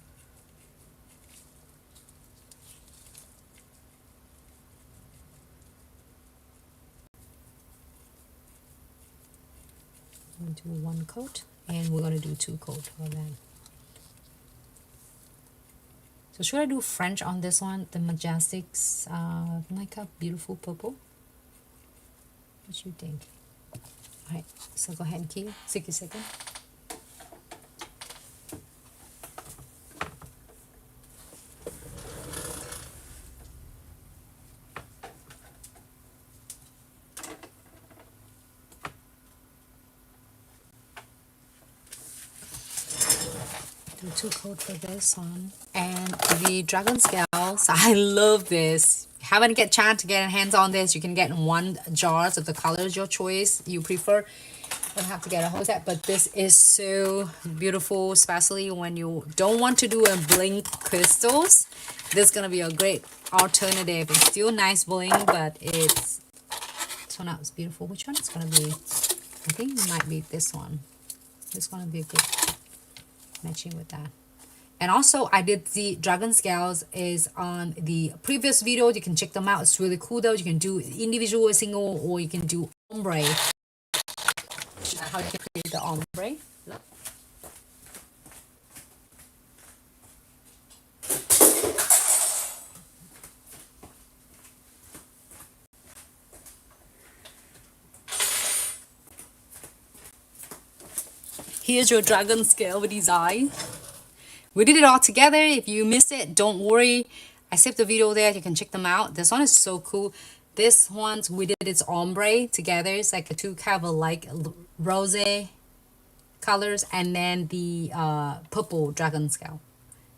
do one coat, and we're gonna do two coat for that. So should I do French on this one? The Majestics, like a beautiful purple. What you think? Alright, so go ahead and key. 60 seconds. Do two coat for this one. And the Dragon Scales, I love this. Haven't get chance to get hands on this, you can get in one jar of the colors your choice you prefer. Don't have to get a whole set, but this is so beautiful, especially when you don't want to do a bling crystals. This is gonna be a great alternative. It's still nice bling, but it's turned out it's beautiful. Which one is gonna be? I think it might be this one. It's gonna be good matching with that. And also I did the Dragon Scales is on the previous video. You can check them out. It's really cool though. You can do individual, single, or you can do ombre. How you can create the ombre. Look. Here's your Dragon Scale design. We did it all together. If you missed it, don't worry. I saved the video there. You can check them out. This one is so cool. This one, we did its ombre together. It's like a two kind of like rose colors, and then the purple Dragon Scale.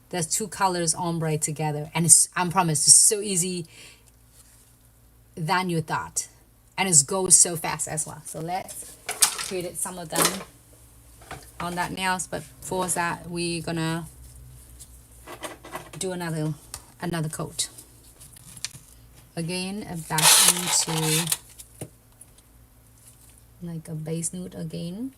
There's two colors ombre together, and it's, I promise, it's so easy than you thought, and it goes so fast as well. So let's create some of them on that nails, but for that we're gonna do another coat again, back into like a base nude again.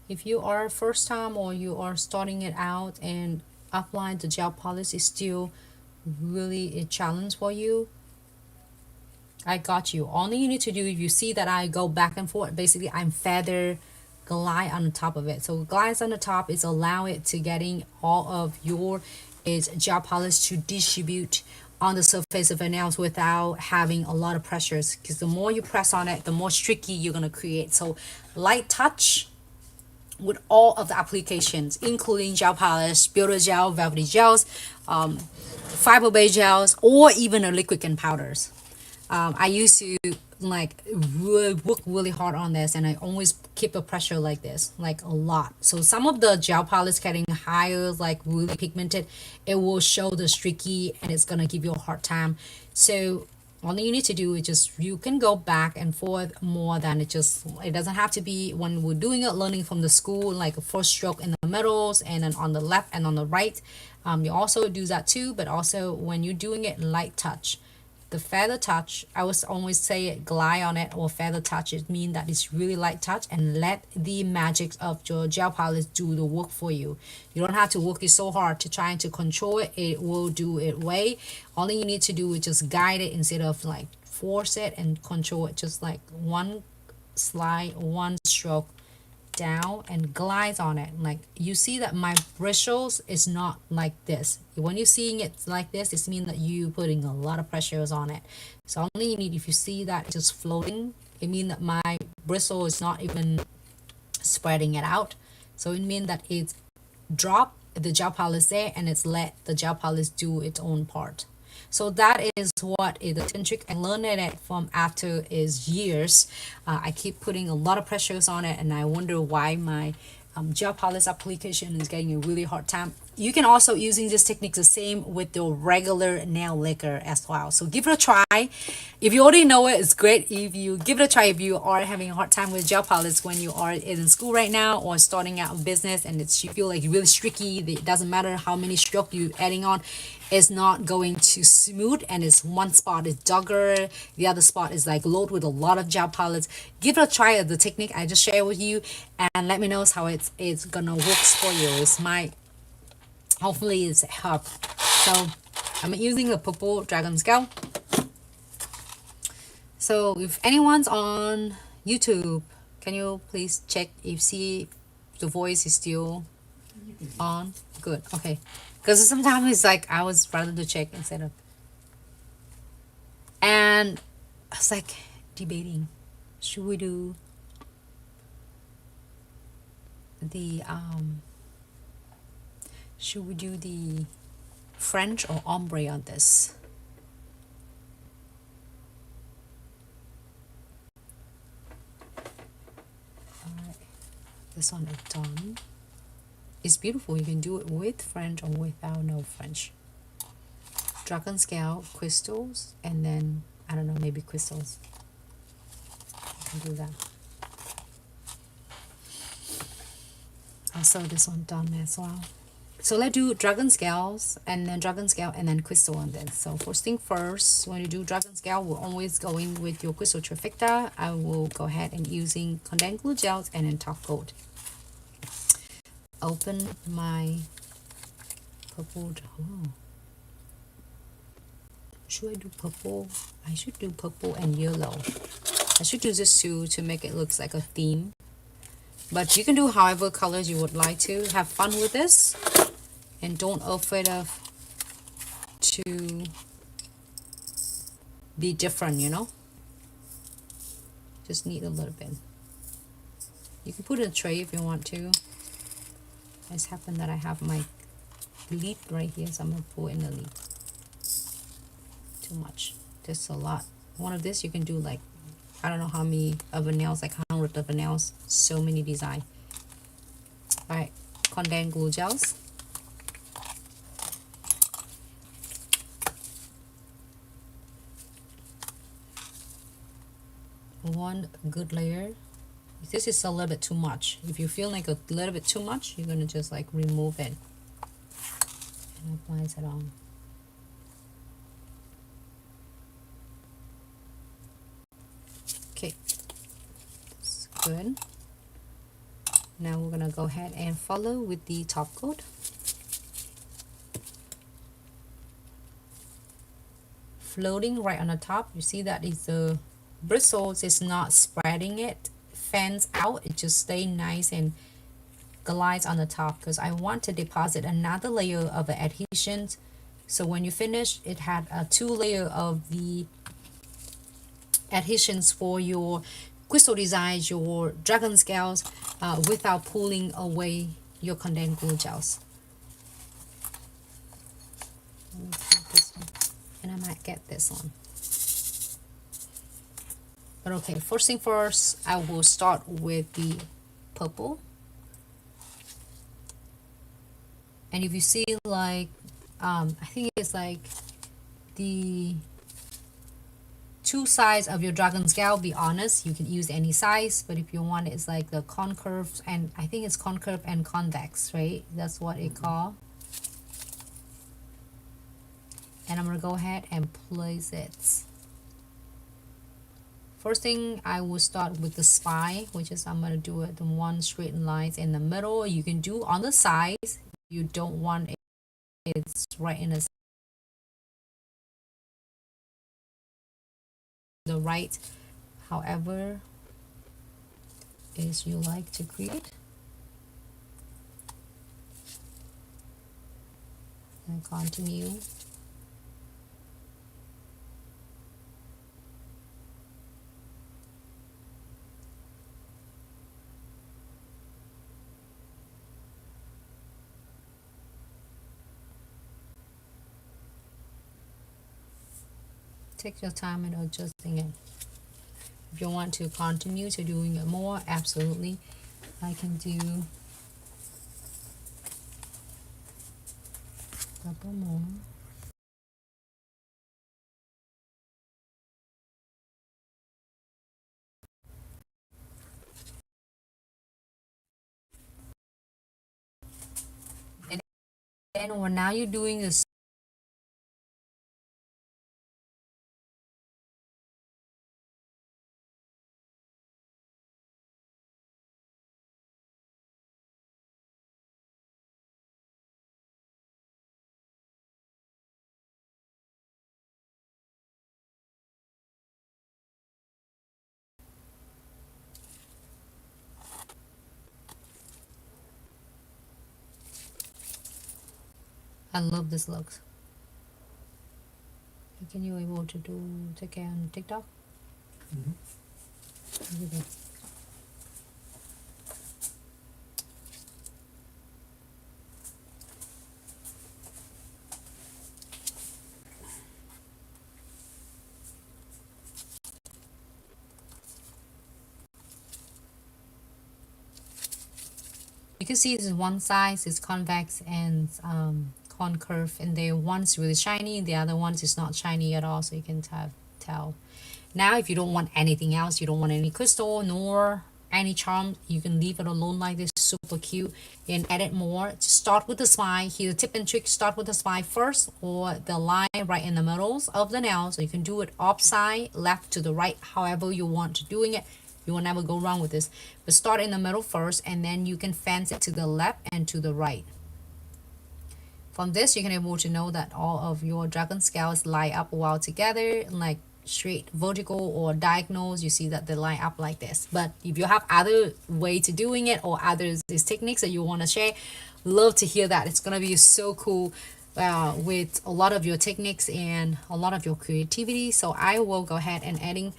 If you are first time or you are starting it out and applying the gel polish is still really a challenge for you, I got you. Only you need to do, if you see that I go back and forth, basically I'm feather glide on the top of it. So glides on the top is allow it to getting all of your gel polish to distribute on the surface of your nails without having a lot of pressures, because the more you press on it, the more streaky you're going to create. So light touch with all of the applications, including gel polish, Builder Gel, Velvetty gels, fiber-based gels, or even a liquid and powders. I used to like work really hard on this, and I always keep the pressure like this, like a lot. So some of the gel polish getting higher, like really pigmented, it will show the streaky and it's gonna give you a hard time. So all you need to do is just, you can go back and forth more than it doesn't have to be when we're doing it, learning from the school, like a first stroke in the middles and then on the left and on the right. You also do that too, but also when you're doing it light touch, the feather touch, I was always say it, glide on it or feather touch, it means that it's really light touch, and let the magic of your gel polish do the work for you. You don't have to work it so hard to trying to control it. It will do it way. All you need to do is just guide it instead of like force it and control it. Just like one slide, one stroke down and glides on it. Like you see that my bristles is not like this. When you're seeing it like this, it means that you putting a lot of pressures on it. So only you need, if you see that just floating, it means that my bristle is not even spreading it out. So it means that it's drop the gel polish there and it's let the gel polish do its own part. So that is what is the trick. I learned it from after is years. I keep putting a lot of pressures on it, and I wonder why my gel polish application is getting a really hard time. you can also using this technique the same with the regular nail lacquer as well. So give it a try. If you already know it, it's great. If you give it a try, if you are having a hard time with gel palettes when you are in school right now or starting out in business and you feel like really streaky, it doesn't matter how many strokes you adding on, it's not going to smooth, and it's one spot is darker, the other spot is like loaded with a lot of gel palettes. Give it a try of the technique I just shared with you, and let me know how it's gonna work for you. It's my hopefully it's help. So I'm using the purple dragon scale. So if anyone's on YouTube, can you please check if see the voice is still on? Good. Okay. Because sometimes it's like I was rather to check instead of, and I was like debating, should we do the French or ombre on this? Alright, this one is done. It's beautiful. You can do it with French or without no French. Dragon scale, crystals, and then I don't know, maybe crystals. You can do that. Also this one done as well. So let's do dragon scales and then crystal on this. So first thing first, when you do dragon scale, we're always going with your crystal trifecta. I will go ahead and using condensed glue gels and then top coat. Open my purple. Oh. Should I do purple? I should do purple and yellow. I should do this too to make it look like a theme. But you can do however colors you would like to. Have fun with this. And don't afraid of to be different, you know. Just need a little bit. You can put it in a tray if you want to. It's happened that I have my lid right here, so I'm gonna pull in the lid. Too much. Just a lot. One of this you can do like I don't know how many of the nails, like hundreds of the nails. So many design. Alright, condensed glue gels. One good layer. This is a little bit too much. If you feel like a little bit too much, you're gonna just like remove it and apply it on. Okay, that's good. Now we're gonna go ahead and follow with the top coat. Floating right on the top. You see that is the bristles is not spreading it fans out, it just stay nice and glides on the top because I want to deposit another layer of the adhesion. So when you finish, it had a 2 layer of the adhesions for your crystal designs, your dragon scales, without pulling away your condensed glue gels. Let me put this one, and I might get this one. But okay, first thing first, I will start with the purple. And if you see like, I think it's like the 2 sides of your dragon scale, be honest, you can use any size, but if you want it's like the concave, and I think it's concave and convex, right? That's what it called. And I'm gonna go ahead and place it. First thing, I will start with the spine, which is I'm going to do it the one straight lines in the middle. You can do on the sides. You don't want it's right in the right, however is you like to create. And continue. Take your time in adjusting it. If you want to continue to doing it more, absolutely. I can do couple more. And then when now you're doing this, I love this look. Can you able to do take care on TikTok? Look at that. You can see this one side is convex and concave, and the one's really shiny, the other ones is not shiny at all, so you can tell. Now if you don't want anything else, you don't want any crystal nor any charm, you can leave it alone like this, super cute, and edit more. Just start with the smile. Here, the tip and trick, start with the smile first, or the line right in the middles of the nail. So you can do it upside, left to the right, however you want to doing it. You will never go wrong with this. But start in the middle first, and then you can fence it to the left and to the right. From this, you can able to know that all of your dragon scales line up well together, like straight vertical or diagonals. You see that they line up like this. But if you have other way to doing it or other these techniques that you want to share, love to hear that. It's gonna be so cool with a lot of your techniques and a lot of your creativity. So I will go ahead and adding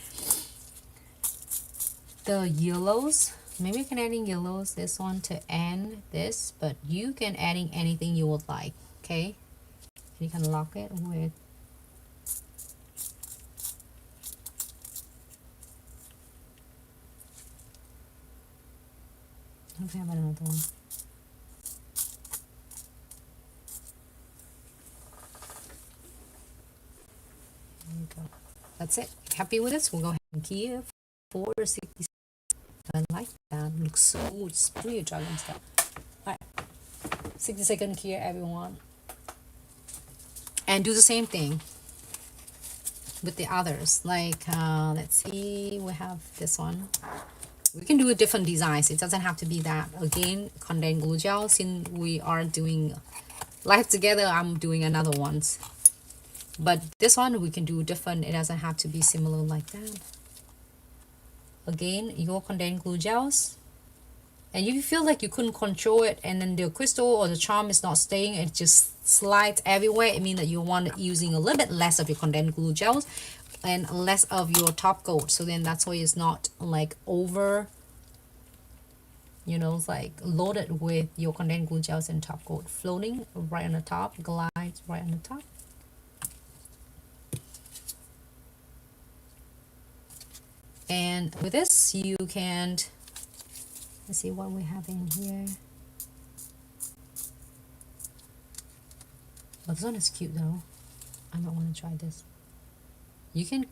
the yellows. Maybe you can adding yellows this one to end this, but you can adding anything you would like. Okay, you can lock it with I have another one. There you go. That's it. Happy with this? We'll go ahead and key it for 60. I like that. It looks so good. It's pretty dragon stuff. Alright. 60-second key, everyone. And do the same thing with the others. Like, let's see. We have this one. We can do a different designs. It doesn't have to be that. Again, condensed glue gel. Since we are doing live together, I'm doing another ones. But this one we can do different. It doesn't have to be similar like that. Again, your condensed glue gels. And if you feel like you couldn't control it, and then the crystal or the charm is not staying, it just slides everywhere, it means that you want using a little bit less of your condensed glue gels and less of your top coat. So then that's why it's not like over, you know, it's like loaded with your condensed glue gels and top coat. Floating right on the top, glides right on the top. And with this you can, let's see what we have in here. Oh, this one is cute though. I might want to try this. You can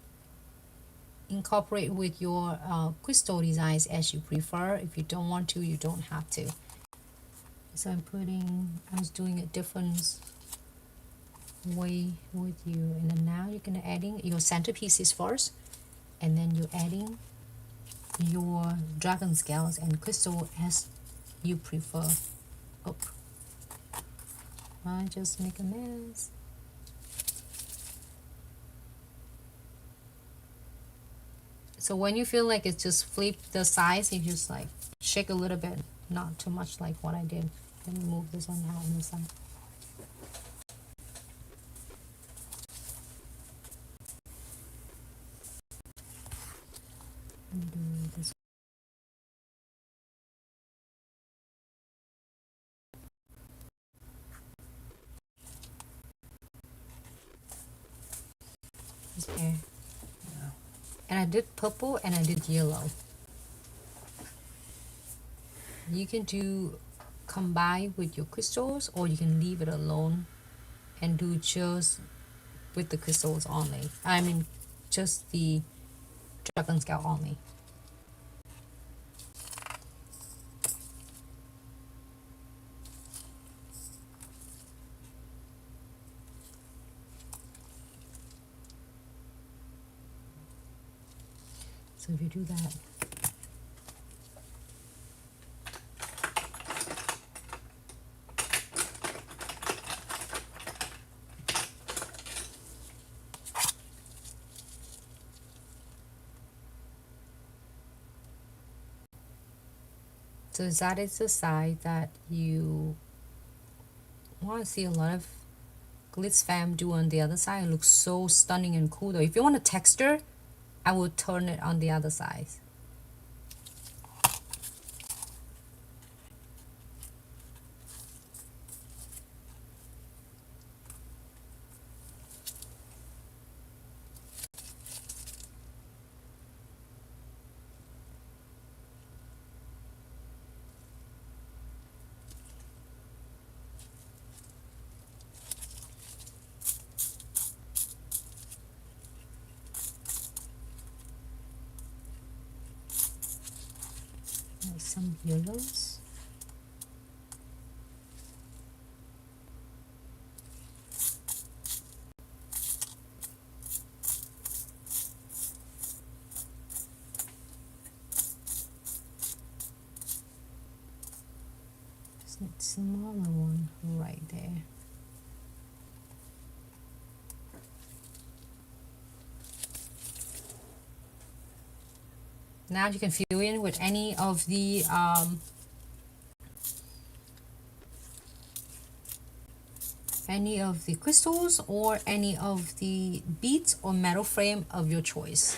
incorporate with your crystal designs as you prefer. If you don't want to, you don't have to. So I was doing a different way with you, and then now you're gonna adding your centerpieces first, and then you're adding your dragon scales and crystal as you prefer. Oh, I just make a mess. So when you feel like it's just flip the sides, you just like shake a little bit, not too much like what I did. Let me move this one out on the side. Do this. Okay. And I did purple and I did yellow. You can do combine with your crystals, or you can leave it alone and do just with the crystals only. I mean, just the dragon scale only. So if you do that, so that is the side that you want to see a lot of Glitz fam do on the other side. It looks so stunning and cool though. If you want a texture, I would turn it on the other side. Some yellows. Just need smaller one right there. Now you can fill in with any of the crystals or any of the beads or metal frame of your choice.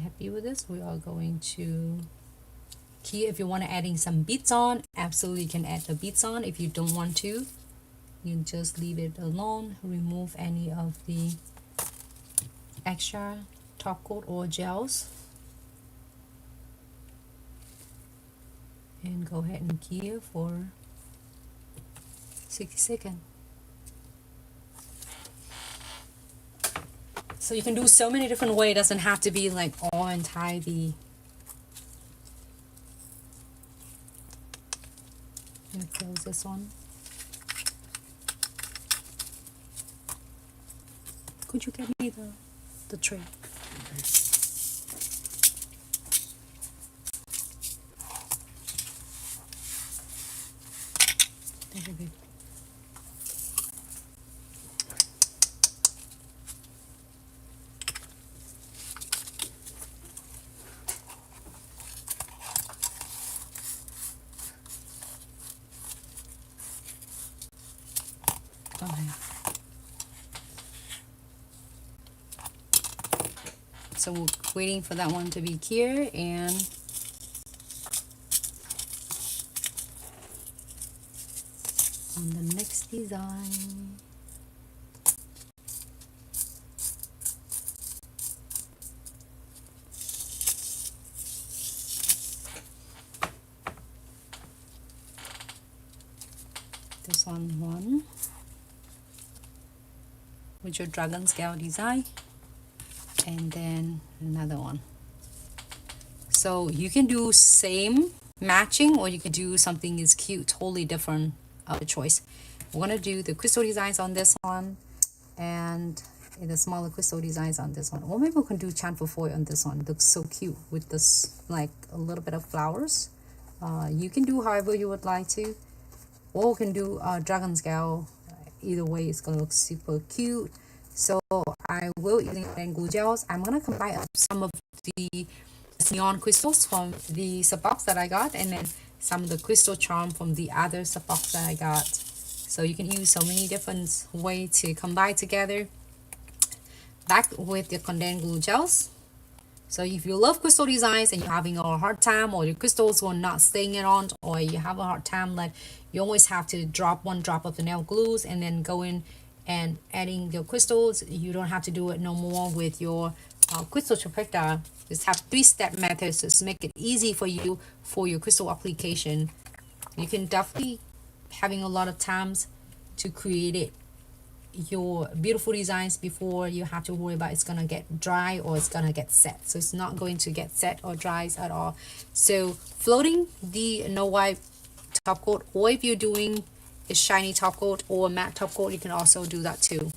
Happy with this? We are going to key. If you want to adding some beads on, absolutely you can add the beads on. If you don't want to, you can just leave it alone. Remove any of the extra top coat or gels and go ahead and key it for 60 seconds. So you can do so many different ways. It doesn't have to be like all entirely. I'm gonna close this one. Could you get me the tray? Thank you, babe. So we're waiting for that one to be cured, and on the next design, this one with your dragon scale design, and then another one. So you can do same matching, or you can do something is cute, totally different of the choice. We're gonna do the crystal designs on this one and the smaller crystal designs on this one, or maybe we can do chamfer foil on this one. It looks so cute with this like a little bit of flowers. You can do however you would like to, or we can do dragon scale. Either way, it's gonna look super cute. So I will using glue gels. I'm gonna combine some of the neon crystals from the sub box that I got, and then some of the crystal charm from the other sub box that I got. So you can use so many different ways to combine together. Back with the condensed glue gels. So if you love crystal designs and you're having a hard time, or your crystals are not staying it on, or you have a hard time, like you always have to drop one drop of the nail glues and then go in and adding your crystals, you don't have to do it no more with your crystal trifecta. Just have 3-step methods to make it easy for you for your crystal application. You can definitely having a lot of times to create it your beautiful designs before you have to worry about it's gonna get dry or it's gonna get set. So it's not going to get set or dries at all. So floating the no wipe top coat, or if you're doing a shiny top coat or matte top coat, you can also do that too.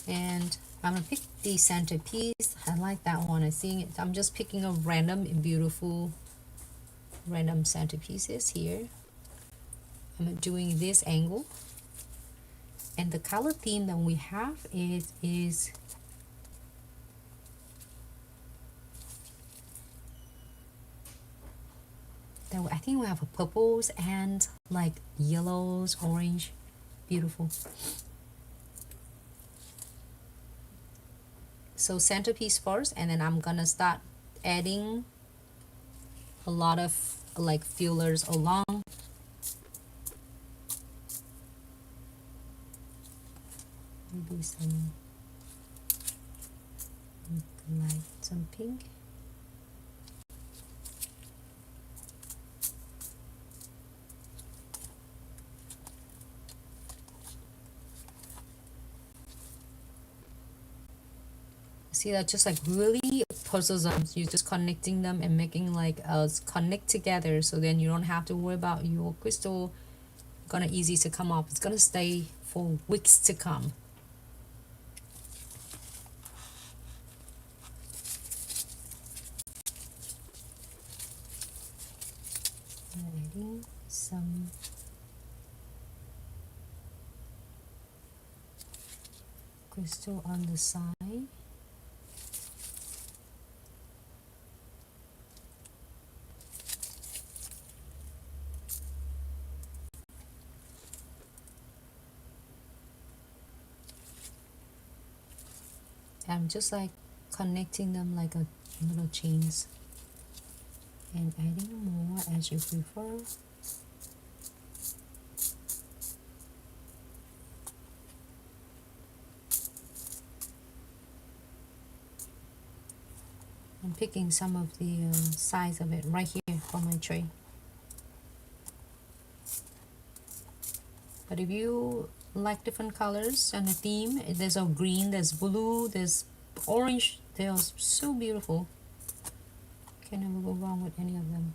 And I'm gonna pick the centerpiece. I like that one. I'm just picking a random beautiful random centerpieces here. I'm doing this angle. And the color theme that we have is that I think we have purples and like yellows, orange, beautiful. So centerpiece first, and then I'm gonna start adding a lot of like fillers along. Maybe some light, some pink. See that just like really puzzles them. You're just connecting them and making like us connect together, so then you don't have to worry about your crystal gonna easy to come up. It's gonna stay for weeks to come. Adding some crystal on the side. I'm just like connecting them like a little chains and adding more as you prefer. I'm picking some of the size of it right here for my tray. But if you like different colors and a theme, there's a green, there's blue, there's orange, they're so beautiful. Can never go wrong with any of them.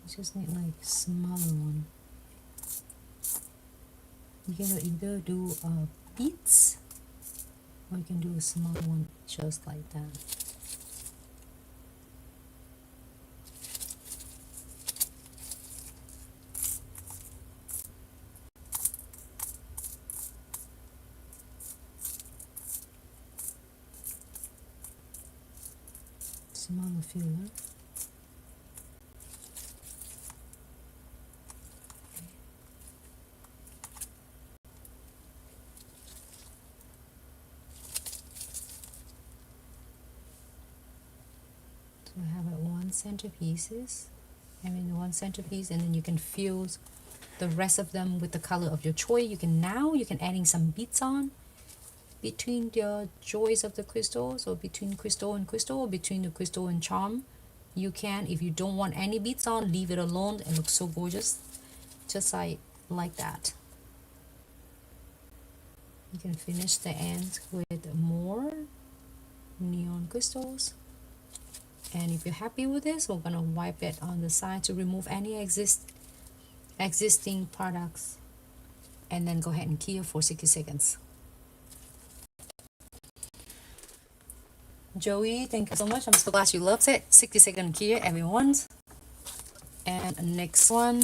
You just need like smaller one. You can either do beads, or you can do a small one just like that. Smaller filler. So I have it one centerpiece, and then you can fuse the rest of them with the color of your choice. You can adding some beads on between the joys of the crystals, or between crystal and crystal, or between the crystal and charm. You can, if you don't want any beads on, leave it alone. It looks so gorgeous, just like that. You can finish the ends with more neon crystals. And if you're happy with this, we're gonna wipe it on the side to remove any existing products, and then go ahead and cure for 60 seconds. Joey, thank you so much. I'm so glad you loved it. 60-second cure, everyone. And next one.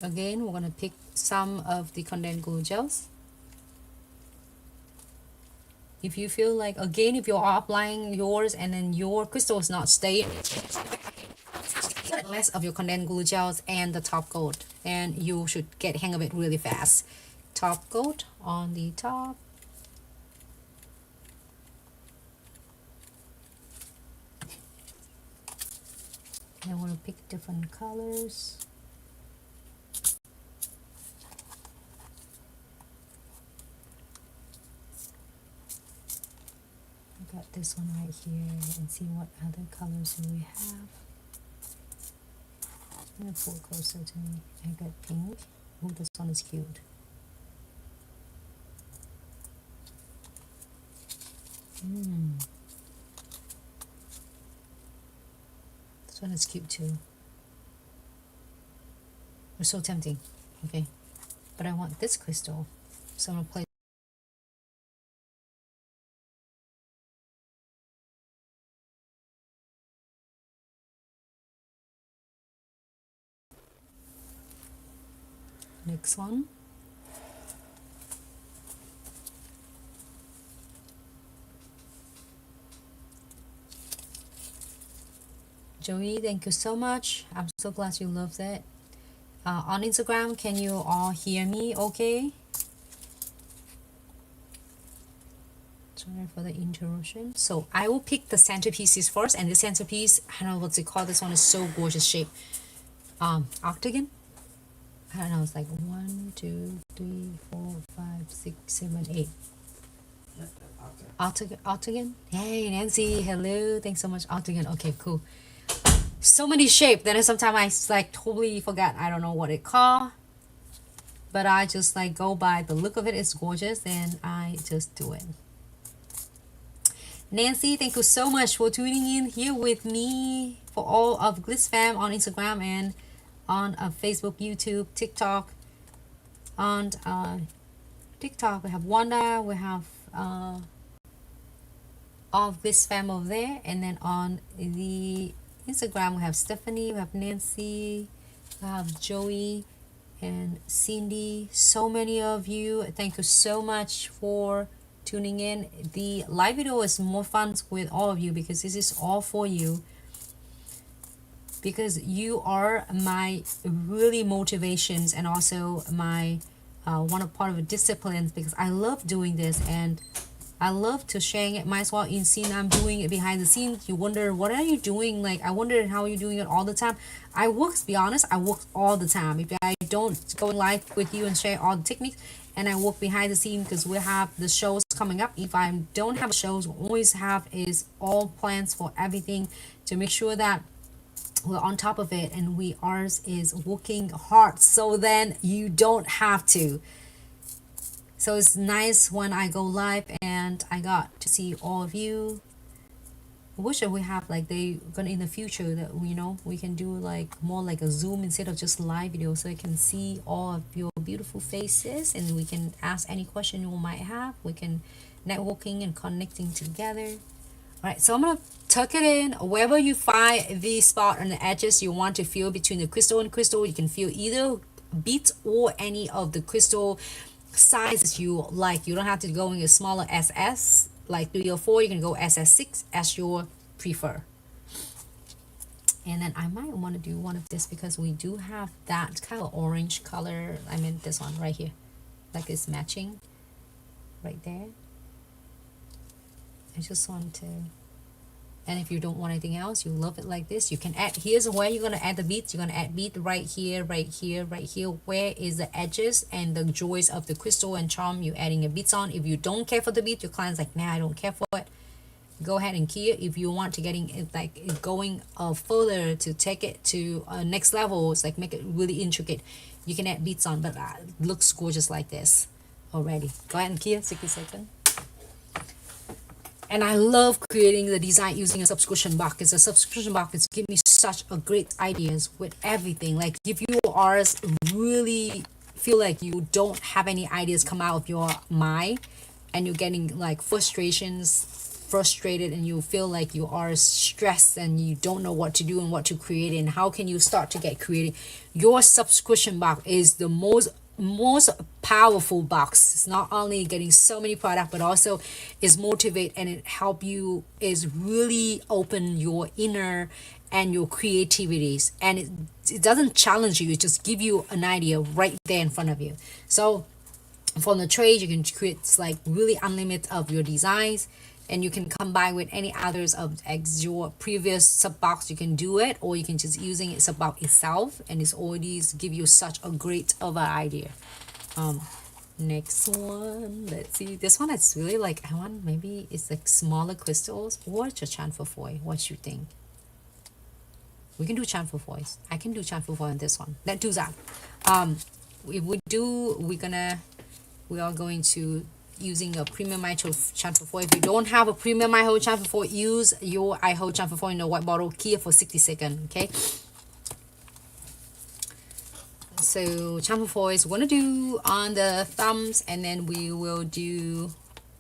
Again, we're gonna pick some of the condensed glue gels. If you feel like, again, if you're applying yours and then your crystal is not staying, less of your condensed glue gels and the top coat, and you should get hang of it really fast. Top coat on the top. And I want to pick different colors. I got this one right here, and see what other colors do we have. I'm gonna pull closer to me. I got pink. Oh, this one is cute. This one is cute too. It's so tempting. Okay, but I want this crystal, so I'm gonna play. Next one. Joey, thank you so much. I'm so glad you loved it. On Instagram, can you all hear me okay? Sorry for the interruption. So I will pick the centerpieces first, and the centerpiece, I don't know what's it called. This one is so gorgeous shape. Octagon. I don't know. It's like 1, 2, 3, 4, 5, 6, 7, 8. Octagon. Hey Nancy, hello. Thanks so much. Octagon. Okay, cool. So many shapes. Then sometimes I like totally forgot. I don't know what it called. But I just like go by the look of it. It's gorgeous, and I just do it. Nancy, thank you so much for tuning in here with me for all of Glitz fam on Instagram and on Facebook, YouTube, TikTok. On TikTok, we have Wanda, we have all of Glitz fam over there, and then on the Instagram, we have Stephanie, we have Nancy, we have Joey, and Cindy. So many of you. Thank you so much for tuning in. The live video is more fun with all of you because this is all for you, because you are my really motivations and also my one part of the disciplines, because I love doing this and I love to sharing it. Might as well in scene I'm doing it behind the scenes. You wonder what are you doing, like I wonder how you're doing it all the time. I work, to be honest, I work all the time. If I don't go live with you and share all the techniques, and I work behind the scene because we have the shows coming up. If I don't have shows, we always have is all plans for everything to make sure that we're on top of it, and we ours is working hard so then you don't have to. So it's nice when I go live and I got to see all of you. I wish that we have like they gonna in the future that we can do like more like a Zoom instead of just live video, so I can see all of your beautiful faces and we can ask any question you might have. We can networking and connecting together. All right, so I'm gonna tuck it in wherever you find the spot on the edges you want to feel between the crystal and crystal. You can feel either beads or any of the crystal sizes you like. You don't have to go in a smaller SS like 3 or 4. You can go SS6 as you prefer. And then I might want to do one of this because we do have that kind of orange color. I mean this one right here, like it's matching right there. I just want to, and if you don't want anything else, you love it like this, you can add. Here's where you're gonna add the beads. You're gonna add bead right here, right here, right here, where is the edges and the joys of the crystal and charm you're adding your beads on. If you don't care for the bead, your client's like, nah, I don't care for it, go ahead and key it. If you want to getting it like going further to take it to next level, it's like make it really intricate, you can add beads on, but it looks gorgeous like this already. Go ahead and key it, 60 seconds. And I love creating the design using a subscription box, because a subscription box is give me such a great ideas with everything. Like if you are really feel like you don't have any ideas come out of your mind and you're getting like frustrations frustrated and you feel like you are stressed and you don't know what to do and what to create and how can you start to get creative, your subscription box is the most powerful box. It's not only getting so many products but also is motivate and it help you is really open your inner and your creativities, and it doesn't challenge you, it just give you an idea right there in front of you. So from the trade you can create like really unlimited of your designs, and you can combine with any others of your previous sub box. You can do it, or you can just using it sub box itself, and it's already give you such a great of an idea. Next one, let's see, this one is really like, I want maybe it's like smaller crystals or just chamfer foil. What you think? We can do chamfer foils. I can do chamfer foil on this one. Let's do that. If we do, we are going to using a premium iHold chamfer foil. If you don't have a premium iHold chamfer foil, use your iHold chamfer foil in the white bottle here for 60 seconds. Okay. So chamfer foils we're gonna do on the thumbs, and then we will do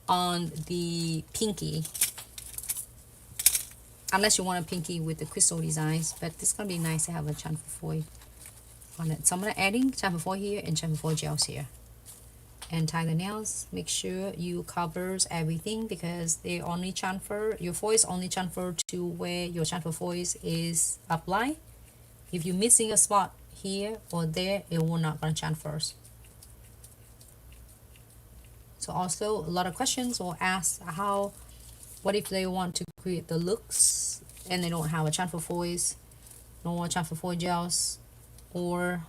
on the pinky. Unless you want a pinky with the crystal designs, but it's gonna be nice to have a chamfer foil on it. So I'm gonna adding chamfer foil here and chamfer foil gels here, and tie the nails. Make sure you covers everything because they only chamfer, your foil is only chamfer to where your chamfer foil is applied. If you're missing a spot here or there, it will not gonna chamfer. So also a lot of questions will ask what if they want to create the looks and they don't have a chamfer foils, no more chamfer foil gels, or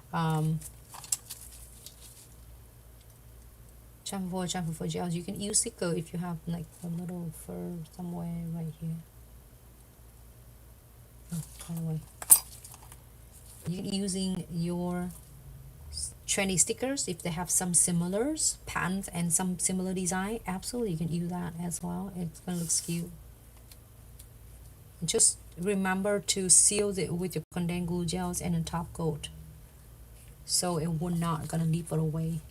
chamfer foil gels. You can use sticker if you have like a little fur somewhere right here. Oh, by the way, you can using your trendy stickers if they have some similars patterns and some similar design. Absolutely, you can use that as well. It's gonna look cute. Just remember to seal it with your condensed glue gels and a top coat, so it will not gonna leave it away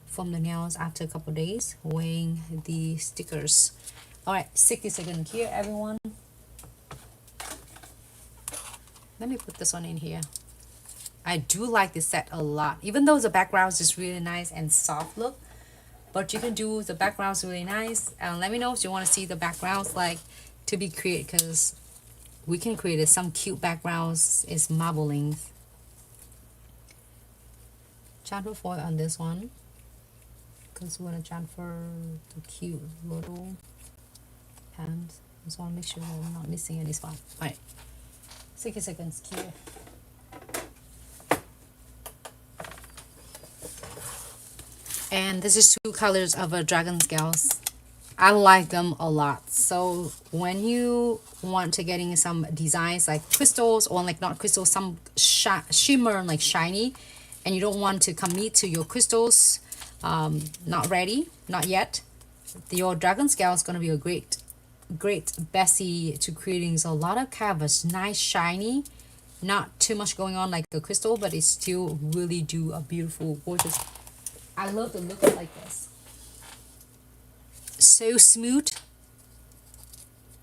from the nails after a couple days weighing the stickers. All right, 60 seconds here, everyone. Let me put this one in here. I do like this set a lot, even though the background is just really nice and soft look, but you can do the backgrounds really nice. And let me know if you want to see the backgrounds like to be created, because we can create some cute backgrounds. Is marbling. Chamfer foil on this one because we want to transfer the cute little pants. Just want to make sure I'm not missing any spot. All right, 60 seconds here. And this is 2 colors of a dragon scales. I like them a lot. So when you want to getting some designs like crystals, or like not crystals, some shimmer like shiny, and you don't want to commit to your crystals, not ready, not yet, your dragon scale is going to be a great Bessie to creating a lot of canvas, nice shiny, not too much going on like a crystal, but it still really do a beautiful, gorgeous. I love the look like this. So smooth.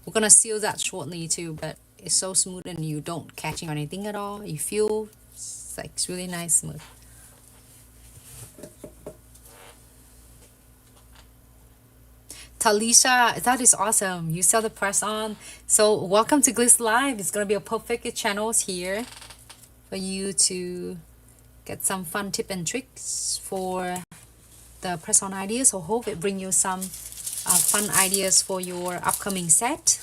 We're gonna seal that shortly too, but it's so smooth and you don't catching on anything at all. You feel it's really nice, smooth. Talisha, that is awesome. You saw the press on. So welcome to Glitz Live. It's gonna be a perfect channels here for you to get some fun tip and tricks for the press on ideas. So hope it bring you some fun ideas for your upcoming set.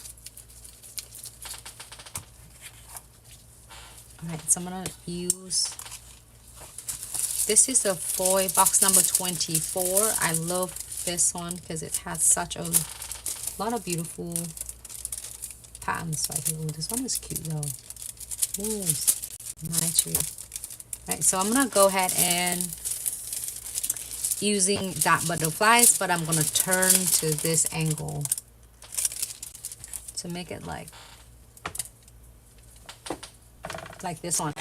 Alright, so I'm gonna use, this is the foil box number 24. I love this one because it has such a lot of beautiful patterns right here. Oh, this one is cute though. Ooh, nice. Right, so I'm gonna go ahead and using that butterflies, but I'm gonna turn to this angle to make it like this one,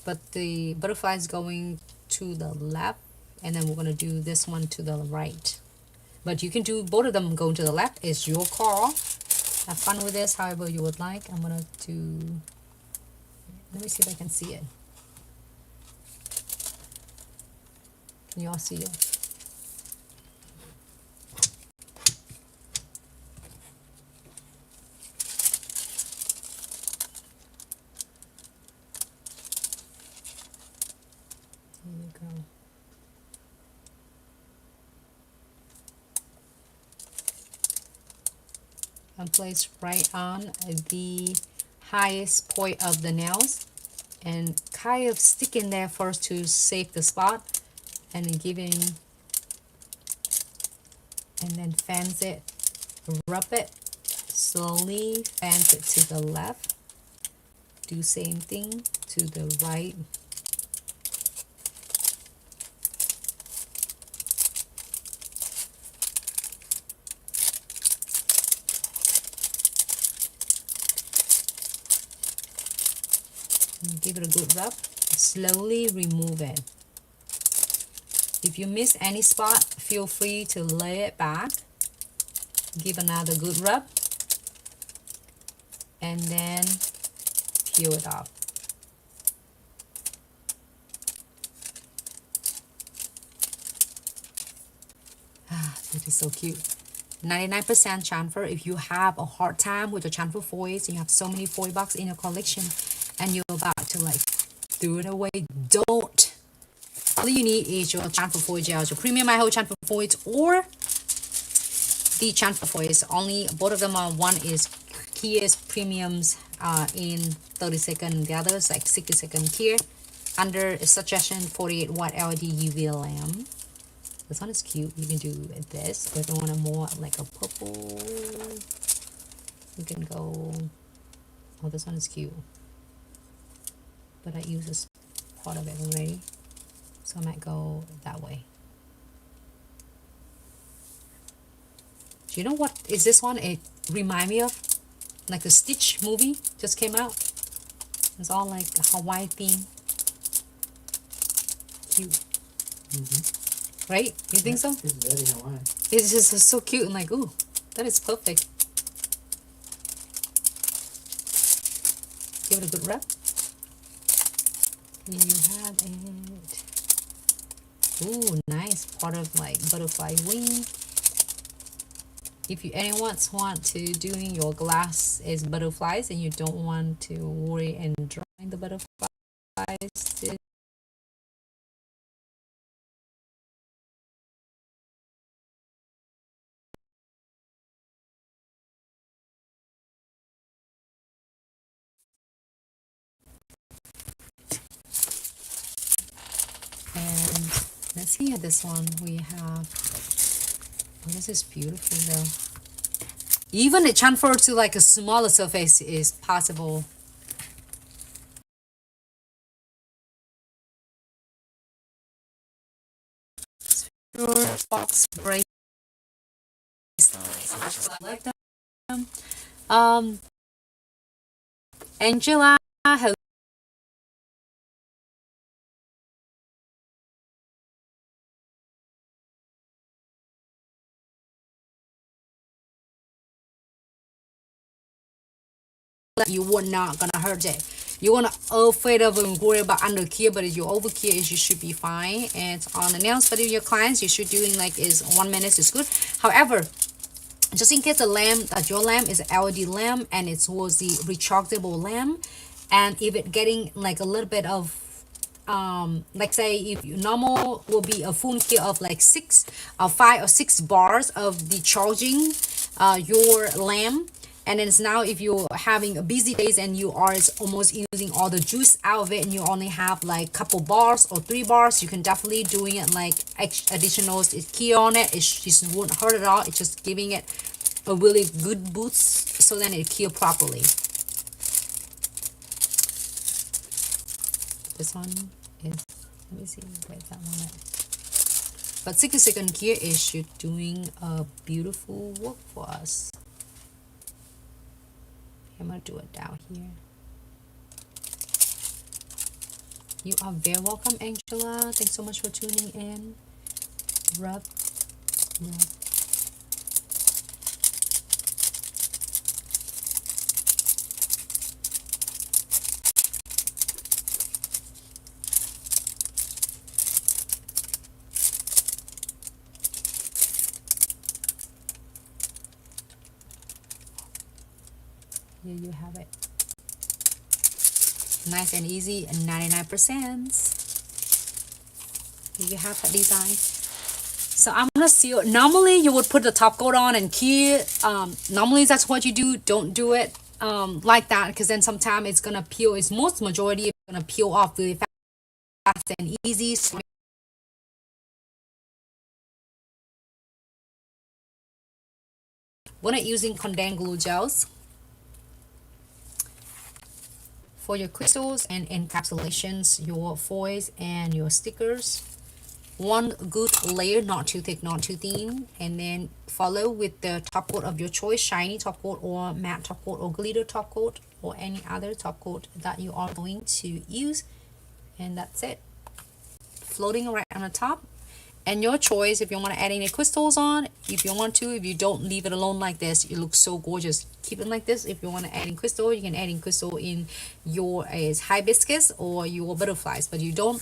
but the butterflies going to the left, and then we're gonna do this one to the right. but you can do both of them going to the left. It's your call. Have fun with this however you would like. I'm gonna do, let me see if I can see it. Can you all see it? There you go. And place right on the highest point of the nails and kind of stick in there first to save the spot, and then giving, and then fans it, rub it slowly, fans it to the left, do same thing to the right. And give it a good rub, slowly remove it. If you miss any spot, feel free to lay it back, give another good rub, and then peel it off. Ah, it is so cute. 99% transfer. If you have a hard time with the transfer foils and you have so many foil box in your collection and you're about to like throw it away, don't. All you need is your transfer foil gels, your premium iHold transfer foils, or the transfer foils. Only both of them are, one is Kia's premiums in 30-second, the other is like 60-second Kia. Under a suggestion 48 watt LED UV lamp. This one is cute. You can do this. If you want a more like a purple, you can go. Oh, this one is cute. But I use this part of it already, so I might go that way. Do you know what is this one? It remind me of like the Stitch movie just came out. It's all like a Hawaii theme. Cute. Right? You think so? It's very Hawaiian. It's just so cute and like, ooh, that is perfect. Give it a good rub. Here you have it. Ooh, nice part of like butterfly wing. If you anyone want to doing your glass is butterflies and you don't want to worry and drawing the butterflies, and let's see this one we have. Oh, this is beautiful though. Even it transfer to like a smaller surface is possible. Box bracelet. I like them. Angela, hello. You were not gonna hurt it. You wanna afraid of and worry about under care, but if you over care, you should be fine. And on the nails, but if your clients, you should doing like is 1 minute is good. However, just in case the lamp that your lamp is an LED lamp and it was the rechargeable lamp, and if it getting like a little bit of like say if you normal will be a full care of like 5 or 6 bars of the charging your lamp. And then it's now if you're having a busy days and you are almost using all the juice out of it and you only have like couple bars or 3 bars, you can definitely doing it like additional key on it. It just won't hurt at all. It's just giving it a really good boost so then it cure properly. This one is, let me see, where's that one at? But 60-second cure is doing a beautiful work for us. I'm gonna do it down here. You are very welcome, Angela. Thanks so much for tuning in. Rub, rub, Here you have it. Nice and easy, and 99%. Here you have that design. So I'm gonna seal. Normally you would put the top coat on and key. Normally that's what you do. Don't do it like that, because then sometimes it's gonna peel. It's most majority gonna peel off really fast and easy. So when I'm using condensed glue gels for your crystals and encapsulations, your foils and your stickers, one good layer, not too thick, not too thin, and then follow with the top coat of your choice, shiny top coat or matte top coat or glitter top coat or any other top coat that you are going to use, and that's it. Floating right on the top, and your choice if you want to add any crystals on. If you want to, if you don't, leave it alone like this. It looks so gorgeous. Keep it like this. If you want to add in crystal, you can add in crystal in your hibiscus or your butterflies, but you don't,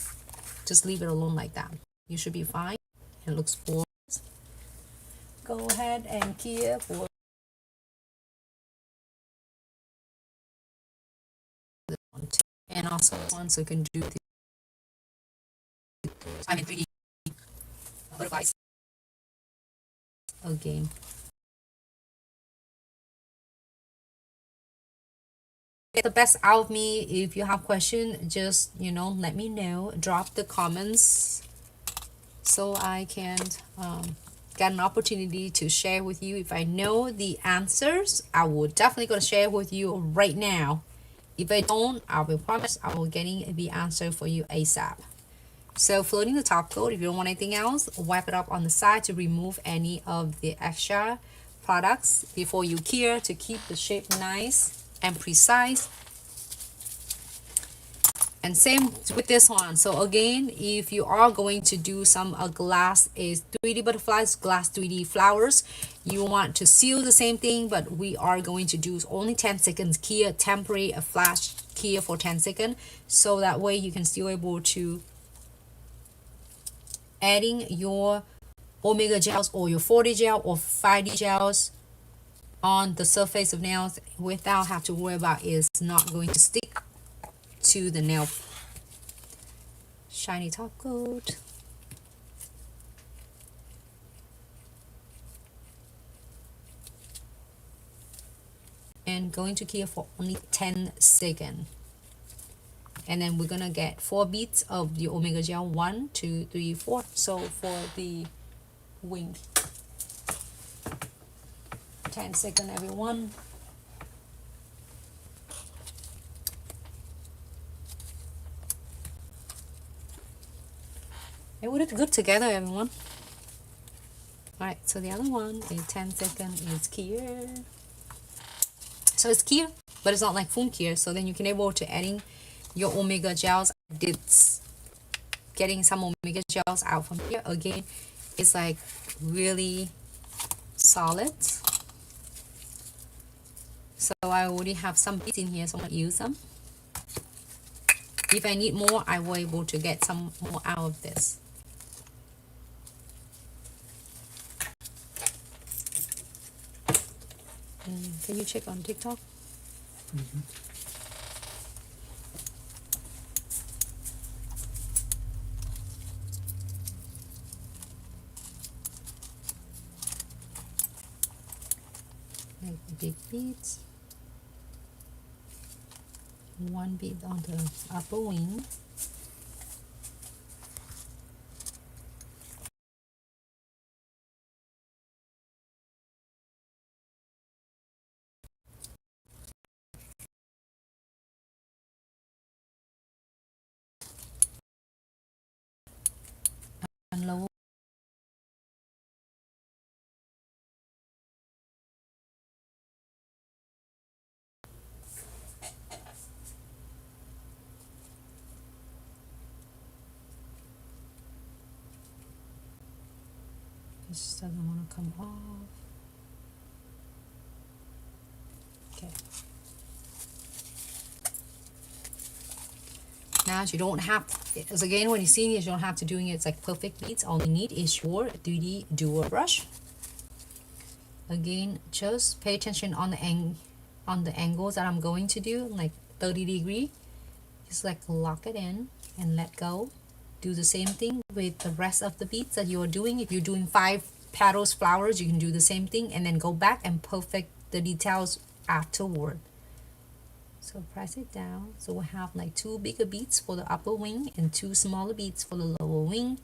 just leave it alone like that. You should be fine. It looks gorgeous. Go ahead and key it for this one too. And also one so you can do the 3D butterflies again. Get the best out of me. If you have questions, just let me know. Drop the comments so I can get an opportunity to share with you. If I know the answers, I will definitely gonna share with you right now. If I don't, I will promise I will getting the answer for you ASAP. So floating the top coat. If you don't want anything else, wipe it up on the side to remove any of the extra products before you cure, to keep the shape nice and precise. And same with this one. So again, if you are going to do some glass is 3D butterflies, glass 3D flowers, you want to seal the same thing, but we are going to do only 10 seconds cure, temporary a flash cure for 10 seconds, so that way you can still able to adding your omega gels or your 4D gel or 5D gels on the surface of nails without have to worry about it's not going to stick to the nail. Shiny top coat. And going to cure for only 10 seconds. And then we're gonna get 4 beads of the omega gel. 1, 2, 3, 4. So for the wing, 10 seconds everyone. It would look good together everyone. Alright, so the other one is 10 seconds is cure. So it's cure, but it's not like full cure. So then you can able to adding your omega gels. I did getting some omega gels out from here. Again, it's like really solid. So I already have some beads in here, so I'm gonna use them. If I need more, I will able to get some more out of this. Can you check on TikTok? Make big beads. 1 bead on the upper wing. And lower. This doesn't want to come off. Okay. Now you don't have, as again when you're seeing it, you don't have to doing it. It's like perfect beads. All you need is your 3D dual brush. Again, just pay attention on the on the angles that I'm going to do, like 30-degree. Just like lock it in and let go. Do the same thing with the rest of the beads that you are doing. If you're doing 5 petals flowers, you can do the same thing and then go back and perfect the details afterward. So press it down. So we'll have like 2 bigger beads for the upper wing and 2 smaller beads for the lower wing.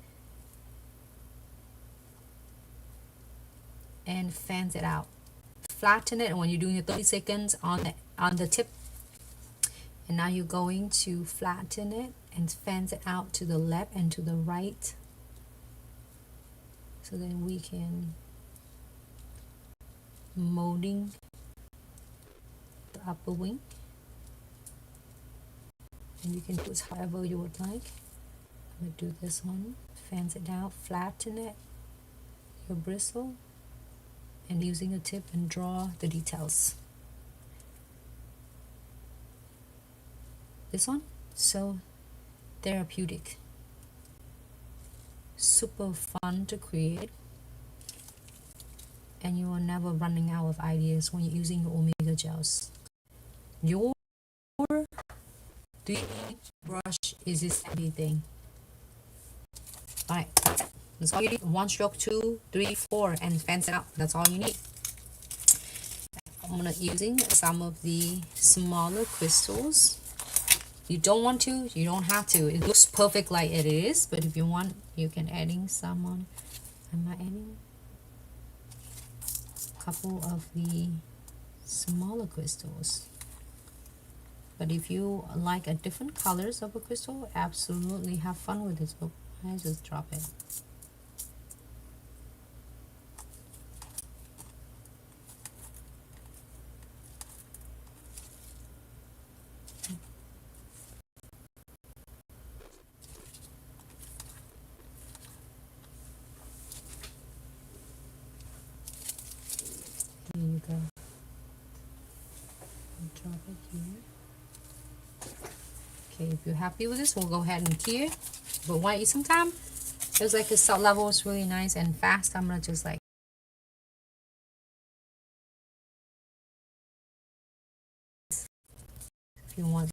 And fans it out. Flatten it when you're doing your 30 seconds on the tip. And now you're going to flatten it and fans it out to the left and to the right. So then we can molding the upper wing. And you can put however you would like. I'm going to do this one. Fans it down, flatten it, your bristle, and using a tip and draw the details. This one, so therapeutic. Super fun to create. And you are never running out of ideas when you're using your Omega gels. Your 3D brush is this everything. Alright, that's all you need. 1 stroke, 2, 3, 4, and fans it out. That's all you need. I'm gonna using some of the smaller crystals. You don't want to, you don't have to. It looks perfect like it is, but if you want, you can adding some on. Am I adding a couple of the smaller crystals? But if you like a different colors of a crystal, absolutely have fun with this. Oh, I just drop it. There you go. Drop it here. Okay, if you're happy with this, we'll go ahead and cure. But why you sometimes feels like the salt level is really nice and fast. I'm gonna just like if you want.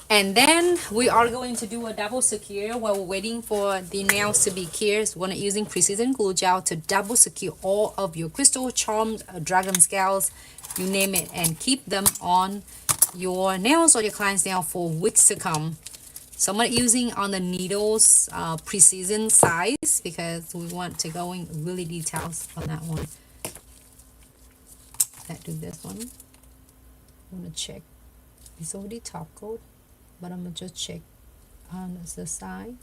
And then we are going to do a double secure while we're waiting for the nails to be cured. So we're using Precision Glue Gel to double secure all of your crystal charms, dragon scales, you name it, and keep them on your nails or your client's nail for weeks to come. So I'm using on the needles precision size because we want to go in really details on that one. Let's do this one. I'm gonna check. It's already top coat, but I'm gonna just check on the side.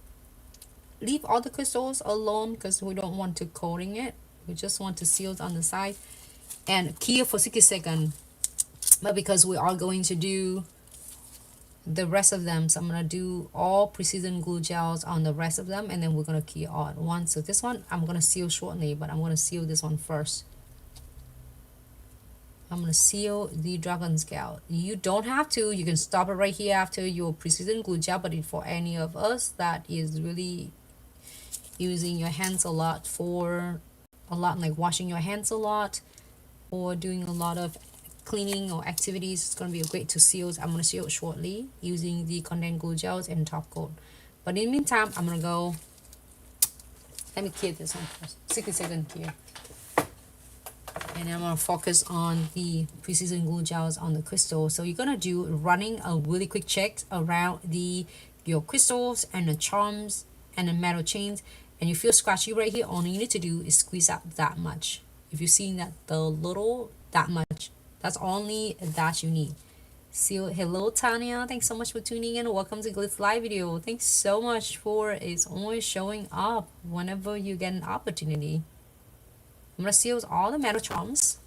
Leave all the crystals alone because we don't want to coating it. We just want to seal it on the side and cure for 60 seconds. But because we are going to do the rest of them, so I'm gonna do all precision glue gels on the rest of them, and then we're gonna cure all at once. So this one I'm gonna seal shortly, but I'm gonna seal this one first. I'm gonna seal the dragon scale. You don't have to, you can stop it right here after your precision glue gel, but for any of us that is really using your hands a lot like washing your hands a lot or doing a lot of cleaning or activities, it's going to be great to seal. I'm going to seal it shortly using the condensed glue gels and top coat. But in the meantime, I'm going to go, let me cure this one first, 60 second cure. And I'm going to focus on the precision glue gels on the crystal. So you're going to do running a really quick check around your crystals and the charms and the metal chains, and you feel scratchy right here. All you need to do is squeeze out that much. If you're seeing that that much, that's only that you need. Hello Tanya, thanks so much for tuning in. Welcome to Glitz live video. Thanks so much for it's always showing up whenever you get an opportunity. I'm gonna seal all the metal charms.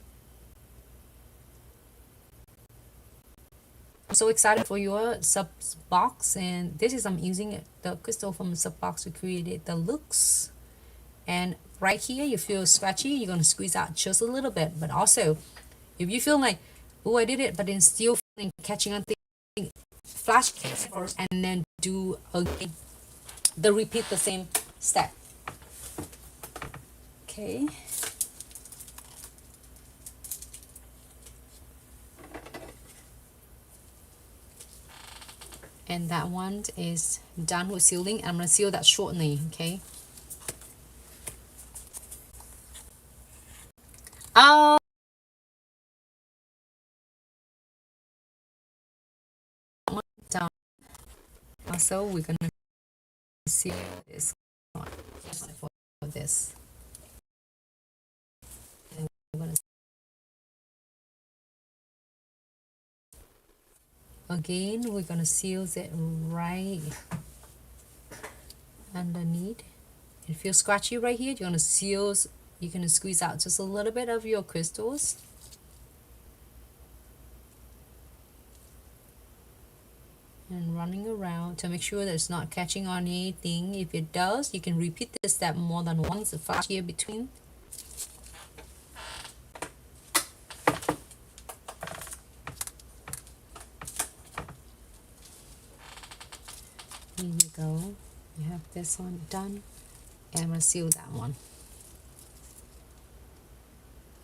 I'm so excited for your sub box, and this is I'm using the crystal from the sub box to create the looks. And right here you feel scratchy, you're gonna squeeze out just a little bit. But also if you feel like oh, I did it, but then still catching on thing, flash first, and then do again repeat the same step. Okay. And that one is done with sealing. I'm going to seal that shortly, okay? Done. Also, we're going to seal this one for this. And we're going to again, we're going to seal it right underneath. If you feel scratchy right here, you're going to seal, you're going to squeeze out just a little bit of your crystals. And running around to make sure that it's not catching on anything. If it does, you can repeat this step more than once, a flash here between. Here you go. You have this one done. And I'm going to seal that one.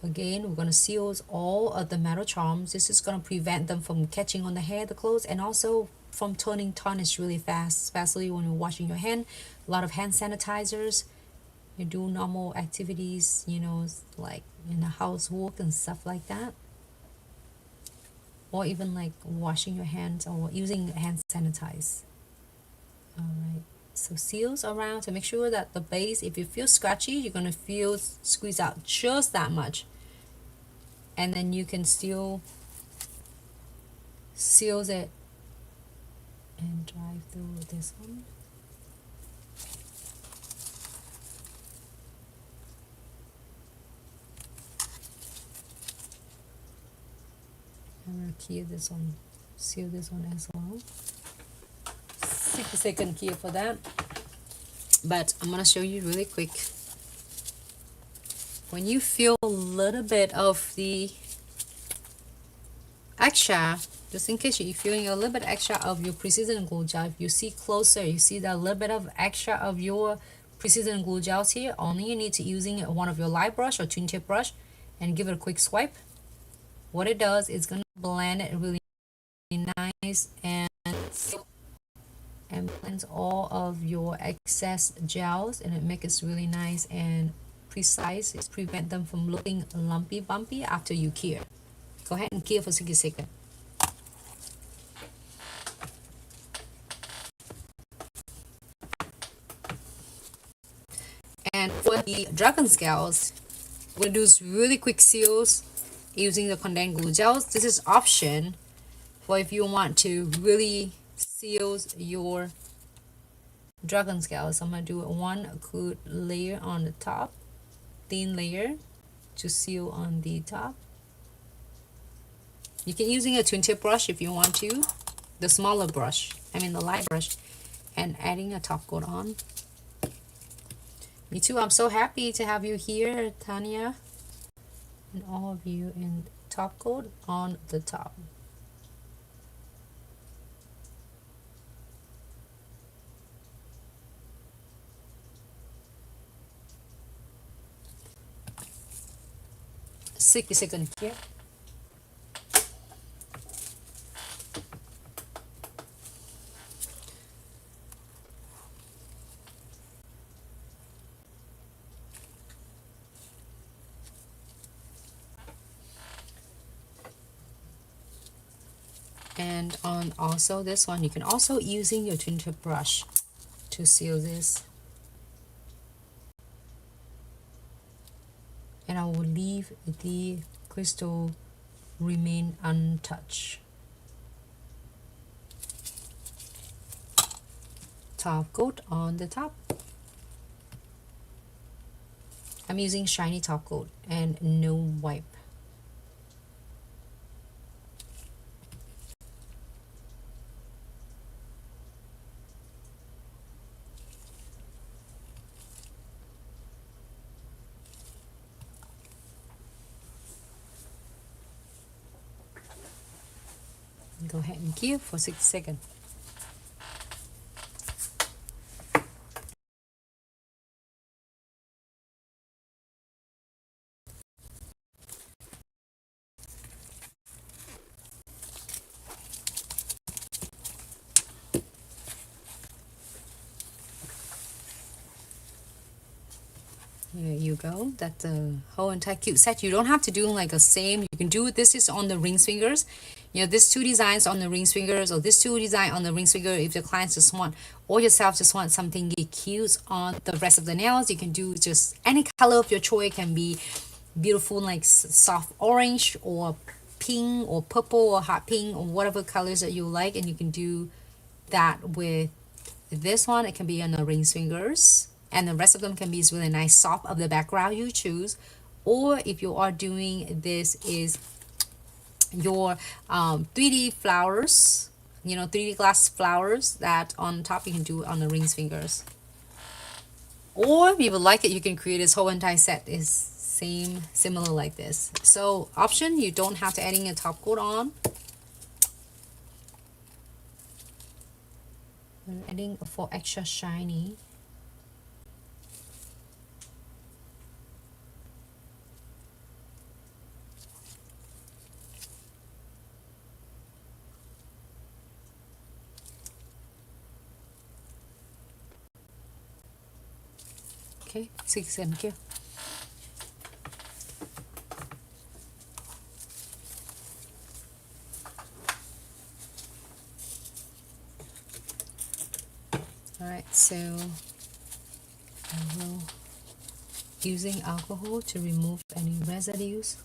Again, we're going to seal all of the metal charms. This is going to prevent them from catching on the hair, the clothes, and also from turning tarnish really fast, especially when you're washing your hand. A lot of hand sanitizers. You do normal activities, you know, like in the housework and stuff like that. Or even like washing your hands or using hand sanitizer. Alright, so seals around to make sure that the base, if you feel scratchy, you're going to feel squeeze out just that much. And then you can still seal it and drive through this one. I'm going to key this one, seal this one as well. 60-second key for that. But I'm going to show you really quick. When you feel a little bit of the extra, just in case you're feeling a little bit extra of your precision glue gel, if you see closer, you see that little bit of extra of your precision glue gels here, only you need to using one of your light brush or twin tip brush and give it a quick swipe. What it does is going to blend it really nice and blends all of your excess gels, and it makes it really nice and precise. It prevent them from looking lumpy bumpy after you cure. Go ahead and cure for 60 seconds. And for the dragon scales, we'll do really quick seals using the condensed glue gels. This is option for if you want to really seal your dragon scales. I'm gonna do one good layer on the top, thin layer to seal on the top. You can using a twin tip brush if you want to, the smaller brush, I mean the light brush, and adding a top coat on. Me too. I'm so happy to have you here, Tanya, and all of you in top coat on the top. Second here. And on also this one, you can also using your twin tip brush to seal this. And I will leave the crystal remain untouched. Top coat on the top. I'm using shiny top coat and no wipe. Go ahead and cue for 6 seconds. There you go. That's the whole entire cute set. You don't have to do like the same. You can do this is on the ring fingers. You know, this two designs on the ring fingers or this two design on the ring finger. If the clients just want or yourself just want something cute on the rest of the nails, you can do just any color of your choice. It can be beautiful like soft orange or pink or purple or hot pink or whatever colors that you like, and you can do that with this one. It can be on the ring fingers, and the rest of them can be really nice soft of the background you choose. Or if you are doing this is your 3D flowers, you know, 3D glass flowers that on top, you can do on the ring fingers. Or if you would like it, you can create this whole entire set is similar like this. So option, you don't have to adding a top coat on. I'm adding for extra shiny. Okay, 6 seconds here. Alright, so I will using alcohol to remove any residues.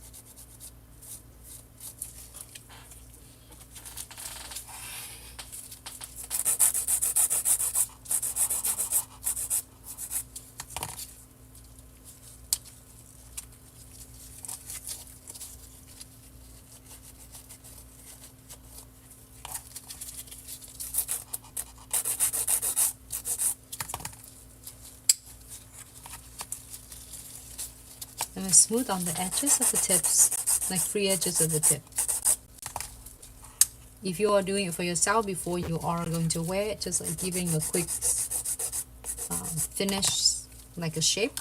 And I smooth on the edges of the tips, like free edges of the tip. If you are doing it for yourself before you are going to wear it, just like giving a quick finish, like a shape.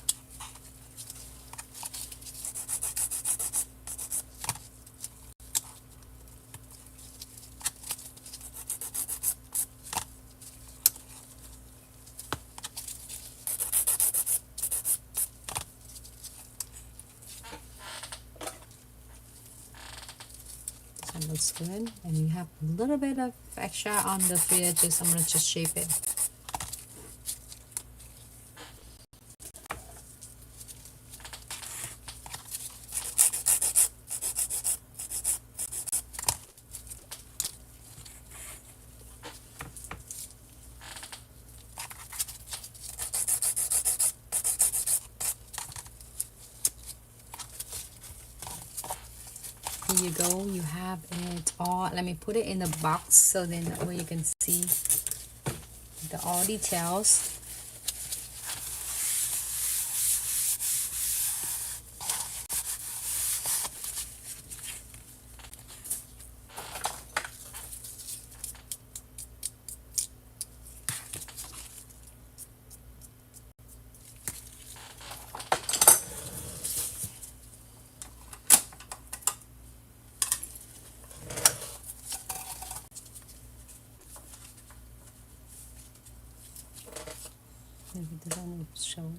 That looks good, and you have a little bit of extra on the free edges. I'm gonna just shape it. Here you go, you have it all. Let me put it in the box so then that way you can see the all details. Maybe this one will show.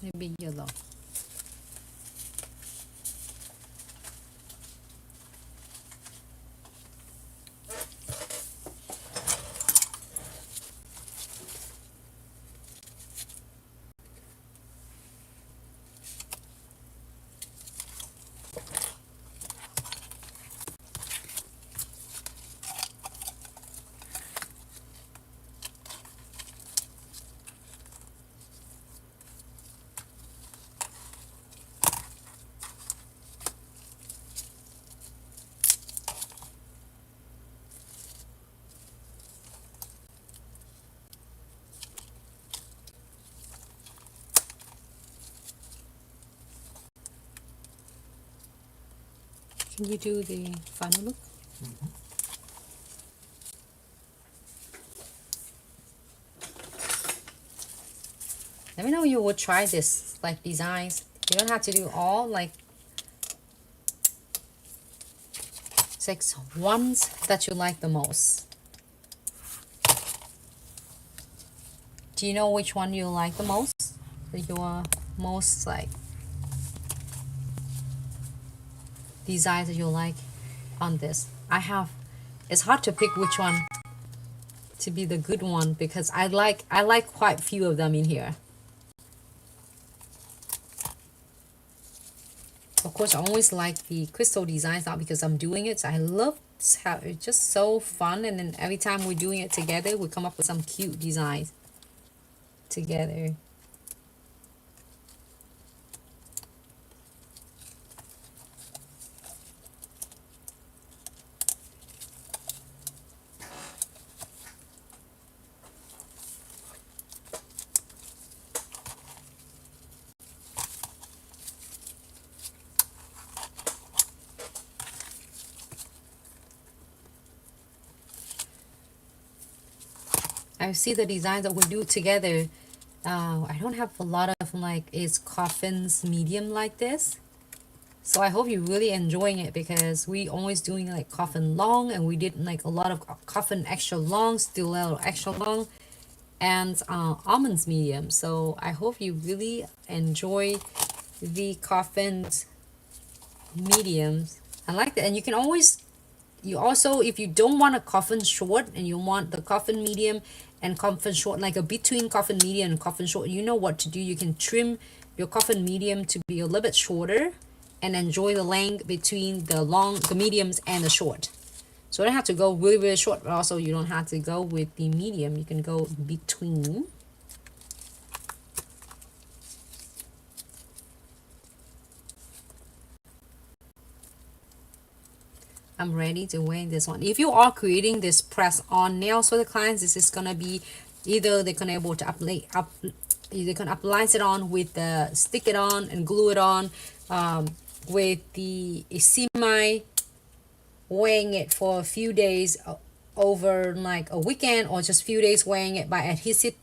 Maybe yellow. Can you do the final look? Let me know you would try this like designs. You don't have to do all like 6 ones that you like the most. Do you know which one you like the most? Your most like designs that you like on this. It's hard to pick which one to be the good one because I like quite a few of them in here. Of course, I always like the crystal designs, not because I'm doing it. So I love how it's just so fun, and then every time we're doing it together, we come up with some cute designs together. I see the designs that we do together. I don't have a lot of like it's coffins medium like this, so I hope you're really enjoying it because we always doing like coffin long, and we did like a lot of coffin extra long, stiletto extra long, and almonds medium. So I hope you really enjoy the coffins mediums. I like that, and you also, if you don't want a coffin short and you want the coffin medium and coffin short, like a between coffin medium and coffin short, you know what to do. You can trim your coffin medium to be a little bit shorter and enjoy the length between the mediums and the short. So you don't have to go really, really short, but also you don't have to go with the medium. You can go between. I'm ready to wear this one. If you are creating this press-on nails for the clients, this is gonna be either they're gonna able to apply it on with the stick it on and glue it on with the semi weighing it for a few days over like a weekend, or just few days weighing it by adhesive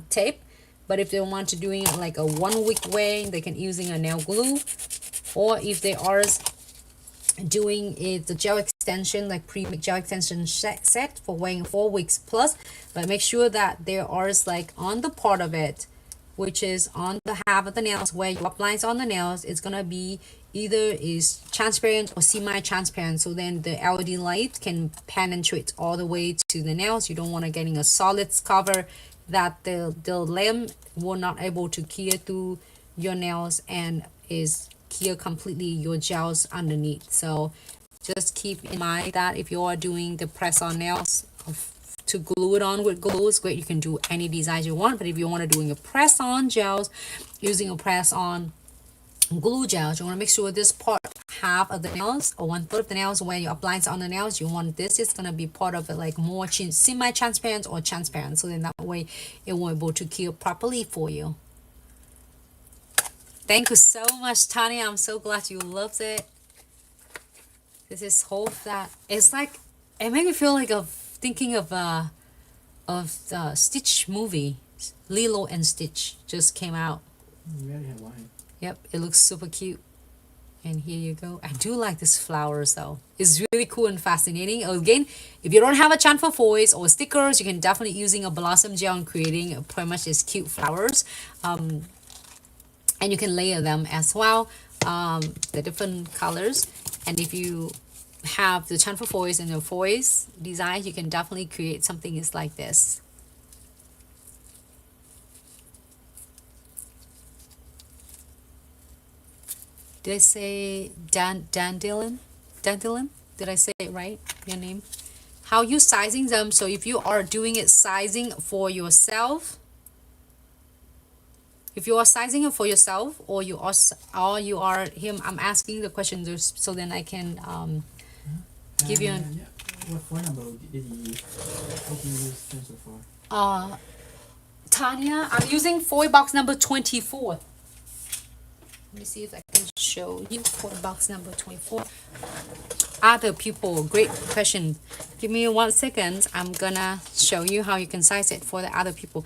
tape. But if they want to doing it like a 1 week weighing, they can using a nail glue, or if they are doing it the gel extension, like pre-made gel extension set for weighing 4 weeks plus. But make sure that there are like on the part of it, which is on the half of the nails where you apply on the nails, it's gonna be either is transparent or semi-transparent, so then the LED light can penetrate all the way to the nails. You don't want to getting a solid cover that the lamp will not able to clear through your nails and is clear completely your gels underneath. So just keep in mind that if you are doing the press on nails, to glue it on with glue is great. You can do any designs you want, but if you want to doing a press on gels using a press on glue gels, you want to make sure this part half of the nails or 1/3 of the nails, when you apply it on the nails, you want this is going to be part of it like more semi-transparent or transparent, so then that way it will be able to cure properly for you. Thank you so much, Tanya. I'm so glad you loved it. This is hope that it's like it made me feel like thinking of the Stitch movie. Lilo and Stitch just came out. Very Hawaiian. Yep, it looks super cute. And here you go. I do like these flowers though. It's really cool and fascinating. Again, if you don't have a chance for foils or stickers, you can definitely using a blossom gel and creating pretty much these cute flowers. And you can layer them as well, the different colors. And if you have the chance for foils and the foils design, you can definitely create something is like this. Did I say dandelion? Dandelion? Did I say it right? Your name? How you sizing them? So if you are doing it sizing for yourself, if you are sizing it for yourself, or you are him, I'm asking the question just so then I can give you an. Yeah. What phone number did you use? What do you use stencil for? Tanya, I'm using foil box number 24. Let me see if I can show you for box number 24. Other people, great question. Give me 1 second. I'm gonna show you how you can size it for the other people.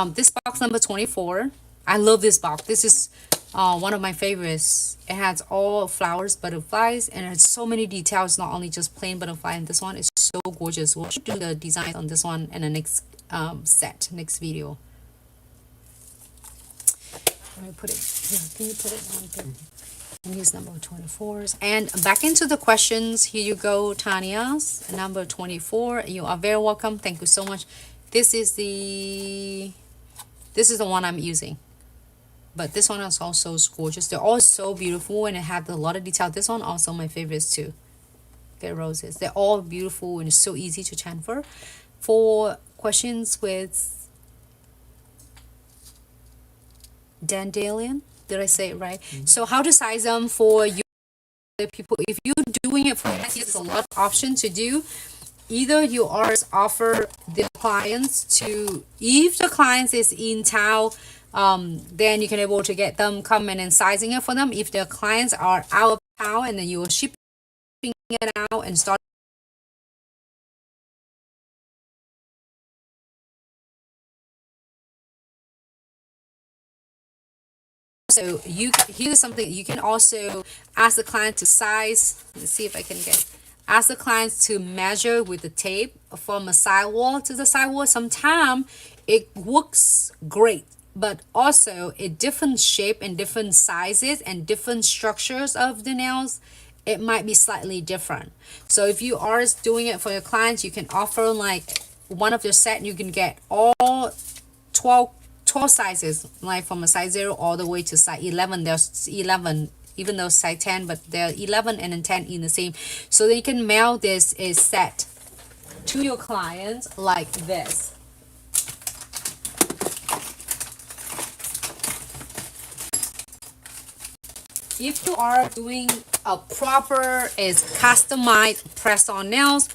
This box number 24. I love this box. This is one of my favorites. It has all flowers, butterflies, and it has so many details. Not only just plain butterfly. And this one is so gorgeous. We'll do the design on this one in the next next video. Let me put it here. Can you put it on here? And use number 24s. And back into the questions. Here you go, Tanya's number 24. You are very welcome. Thank you so much. This is the one I'm using. But this one is also gorgeous. They're all so beautiful and it have a lot of detail. This one also my favorites too. Get roses. They're all beautiful and it's so easy to transfer. For questions with dandelion, did I say it right? So how to size them for you people? If you're doing it for hands, there's a lot of options to do. Either you offer the clients to, if the clients is in town, then you can able to get them come in and sizing it for them. If the clients are out of town, and then you are shipping it out and start. So here's something you can also ask the client to size. Let's see if I can ask the clients to measure with the tape from a sidewall to the sidewall. Sometimes it works great, but also a different shape and different sizes and different structures of the nails, it might be slightly different. So if you are doing it for your clients, you can offer like one of your set, you can get all 12 sizes, like from a size 0 all the way to size 11. There's 11, even though size 10, but there are 11 and then 10 in the same. So then you can mail this is set to your clients like this. If you are doing a proper is customized press-on nails,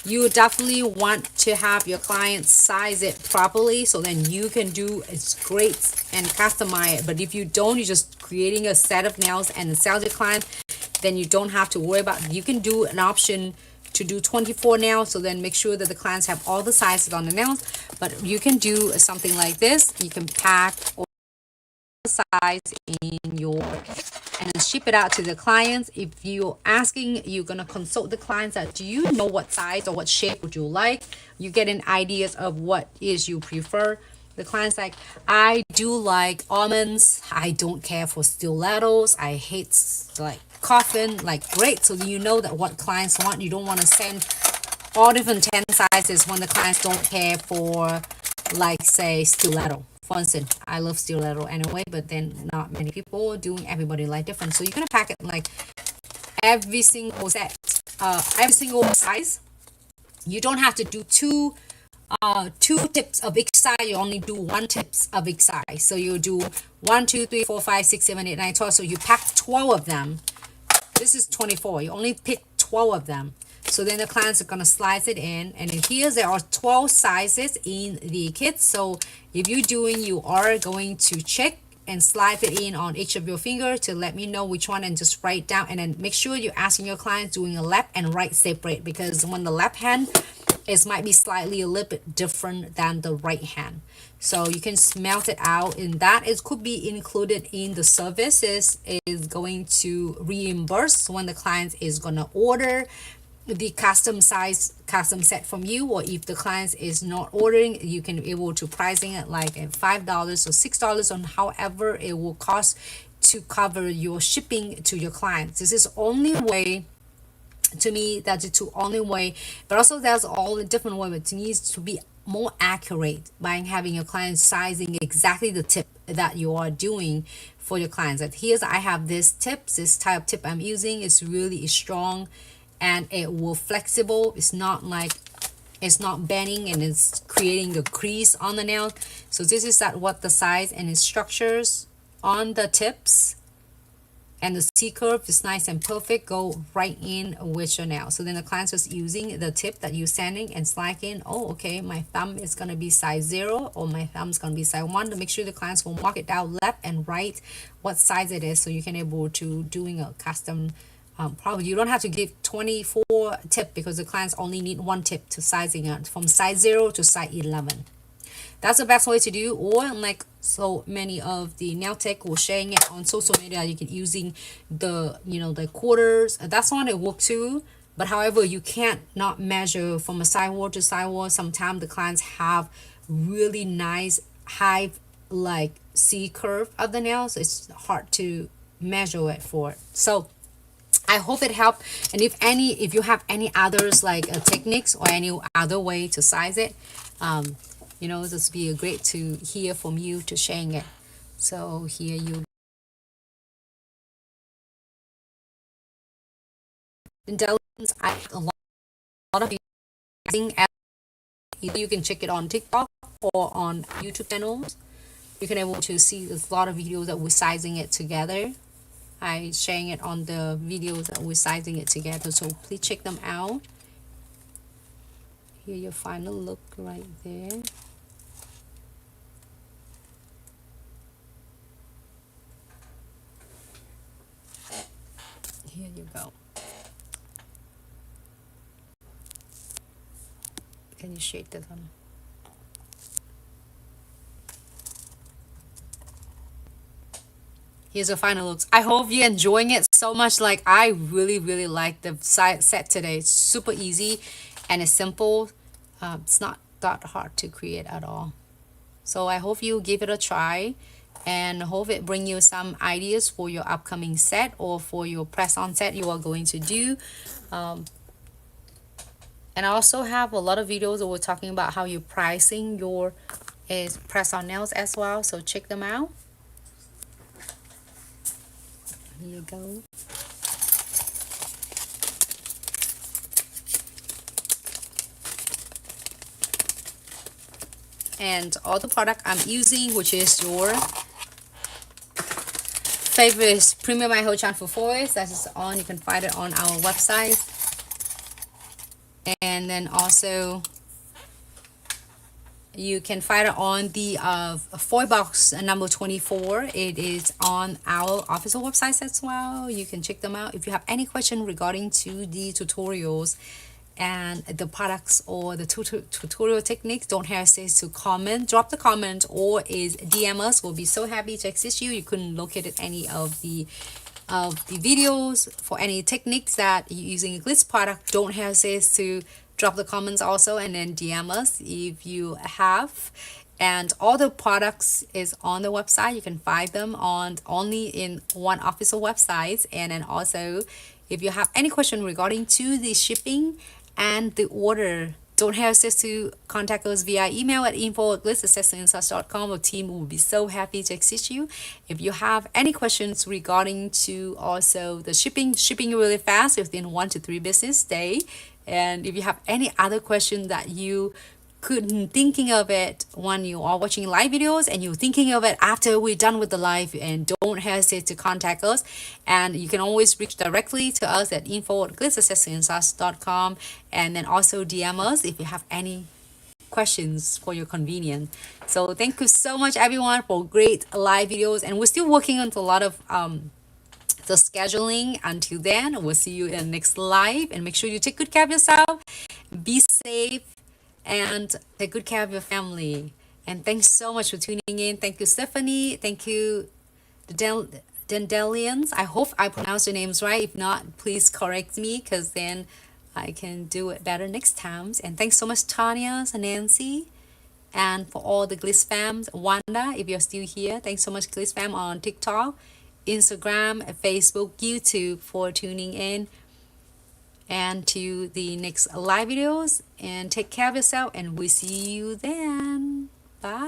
you definitely want to have your client size it properly, so then you can do it's great and customize it. But if you don't, you're just creating a set of nails and sell to client, then you don't have to worry about. You can do an option to do 24 nails, so then make sure that the clients have all the sizes on the nails. But you can do something like this. You can pack all the size in your and then ship it out to the clients. If you're asking, you're gonna consult the clients that do you know what size or what shape would you like. You get an ideas of what is you prefer. The client's like, I do like almonds, I don't care for stilettos, I hate like coffin. Like, great, so you know that what clients want. You don't want to send all different 10 sizes when the clients don't care for, like, say stiletto. For instance, I love stiletto anyway, but then not many people doing, everybody like different. So you're gonna pack it like every single set, every single size. You don't have to do two tips of each size. You only do one tips of each size. So you do 1, 2, 3, 4, 5, 6, 7, 8, 9, 12. So you pack 12 of them. This is 24. You only pick 12 of them. So then the clients are going to slice it in, and here there are 12 sizes in the kit. So if you're doing, you are going to check and slide it in on each of your finger to let me know which one, and just write down. And then make sure you're asking your clients doing a left and right separate, because when the left hand it might be slightly a little bit different than the right hand. So you can smelt it out, and that is could be included in the services is going to reimburse when the client is going to order the custom set from you. Or if the client is not ordering, you can be able to pricing it like at $5 or $6 on however it will cost to cover your shipping to your clients. This is only way, to me, that's the only way. But also there's all the different way, but it needs to be more accurate by having your client sizing exactly the tip that you are doing for your clients. Like, here's, I have this type of tip I'm using. It's really strong and it will flexible. It's not like, it's not bending and it's creating a crease on the nail. So this is what the size and its structures on the tips. and the C curve is nice and perfect, go right in with your nail. So then the client's just using the tip that you're sanding and sliding. Oh, okay, my thumb is gonna be size 0 or my thumb's gonna be size 1. To make sure the clients will mark it down left and right what size it is, so you can able to doing a custom. Probably you don't have to give 24 tip because the clients only need 1 tip to sizing it from size 0 to size 11. That's the best way to do. Or like so many of the nail tech will sharing it on social media, you can using the the quarters. That's one it work too. But however, you can't not measure from a sidewall to sidewall. Sometimes the clients have really nice high like C curve of the nails. It's hard to measure it for it. So I hope it helped. And if you have any others like techniques or any other way to size it, this would be great to hear from you to sharing it. So here you intelligence. I have a lot of using. You can check it on TikTok or on YouTube channels. You can able to see there's a lot of videos that we're sizing it together. I sharing it on the videos that we're sizing it together, so please check them out. Here your final look right there. Here you go. Can you shake this one? Here's the final looks. I hope you're enjoying it so much. Like I really like the set today. It's super easy and it's simple. It's not that hard to create at all. So I hope you give it a try and hope it bring you some ideas for your upcoming set or for your press-on set you are going to do. And I also have a lot of videos that we're talking about how you're pricing your press-on nails as well. So check them out. Here you go. And all the product I'm using, which is your favorite premium iHold chamfer foils, that is on. You can find it on our website. And then also you can find it on the foil box number 24. It is on our official website as well. You can check them out. If you have any question regarding to the tutorials and the products or the tutorial techniques, don't hesitate to comment, drop the comment, or is DM us. We'll be so happy to assist you. You can locate it any of the videos for any techniques that you're using a Glitz product. Don't hesitate to drop the comments also, and then DM us if you have. And all the products is on the website. You can find them on only in one official website. And then also if you have any question regarding to the shipping and the order, don't hesitate to contact us via email at info@glitzaccessoryandsuch.com. Our team will be so happy to assist you. If you have any questions regarding to also the shipping really fast within 1 to 3 business day. And if you have any other question that you couldn't thinking of it when you are watching live videos and you're thinking of it after we're done with the live, and don't hesitate to contact us. And you can always reach directly to us at info@glitzaccessoryandsuch.com, and then also DM us if you have any questions for your convenience. So thank you so much everyone for great live videos, and we're still working on a lot of the scheduling. Until then, we'll see you in the next live, and make sure you take good care of yourself, be safe, and take good care of your family. And thanks so much for tuning in. Thank you, Stephanie. Thank you, the Dendelians. I hope I pronounced your names right. If not, please correct me, because then I can do it better next time. And thanks so much, Tanya, Nancy, and for all the Glitz fams. Wanda, if you're still here, thanks so much, Glitz fam, on TikTok, Instagram, Facebook, YouTube, for tuning in. And to the next live videos, and take care of yourself, and we'll see you then. Bye.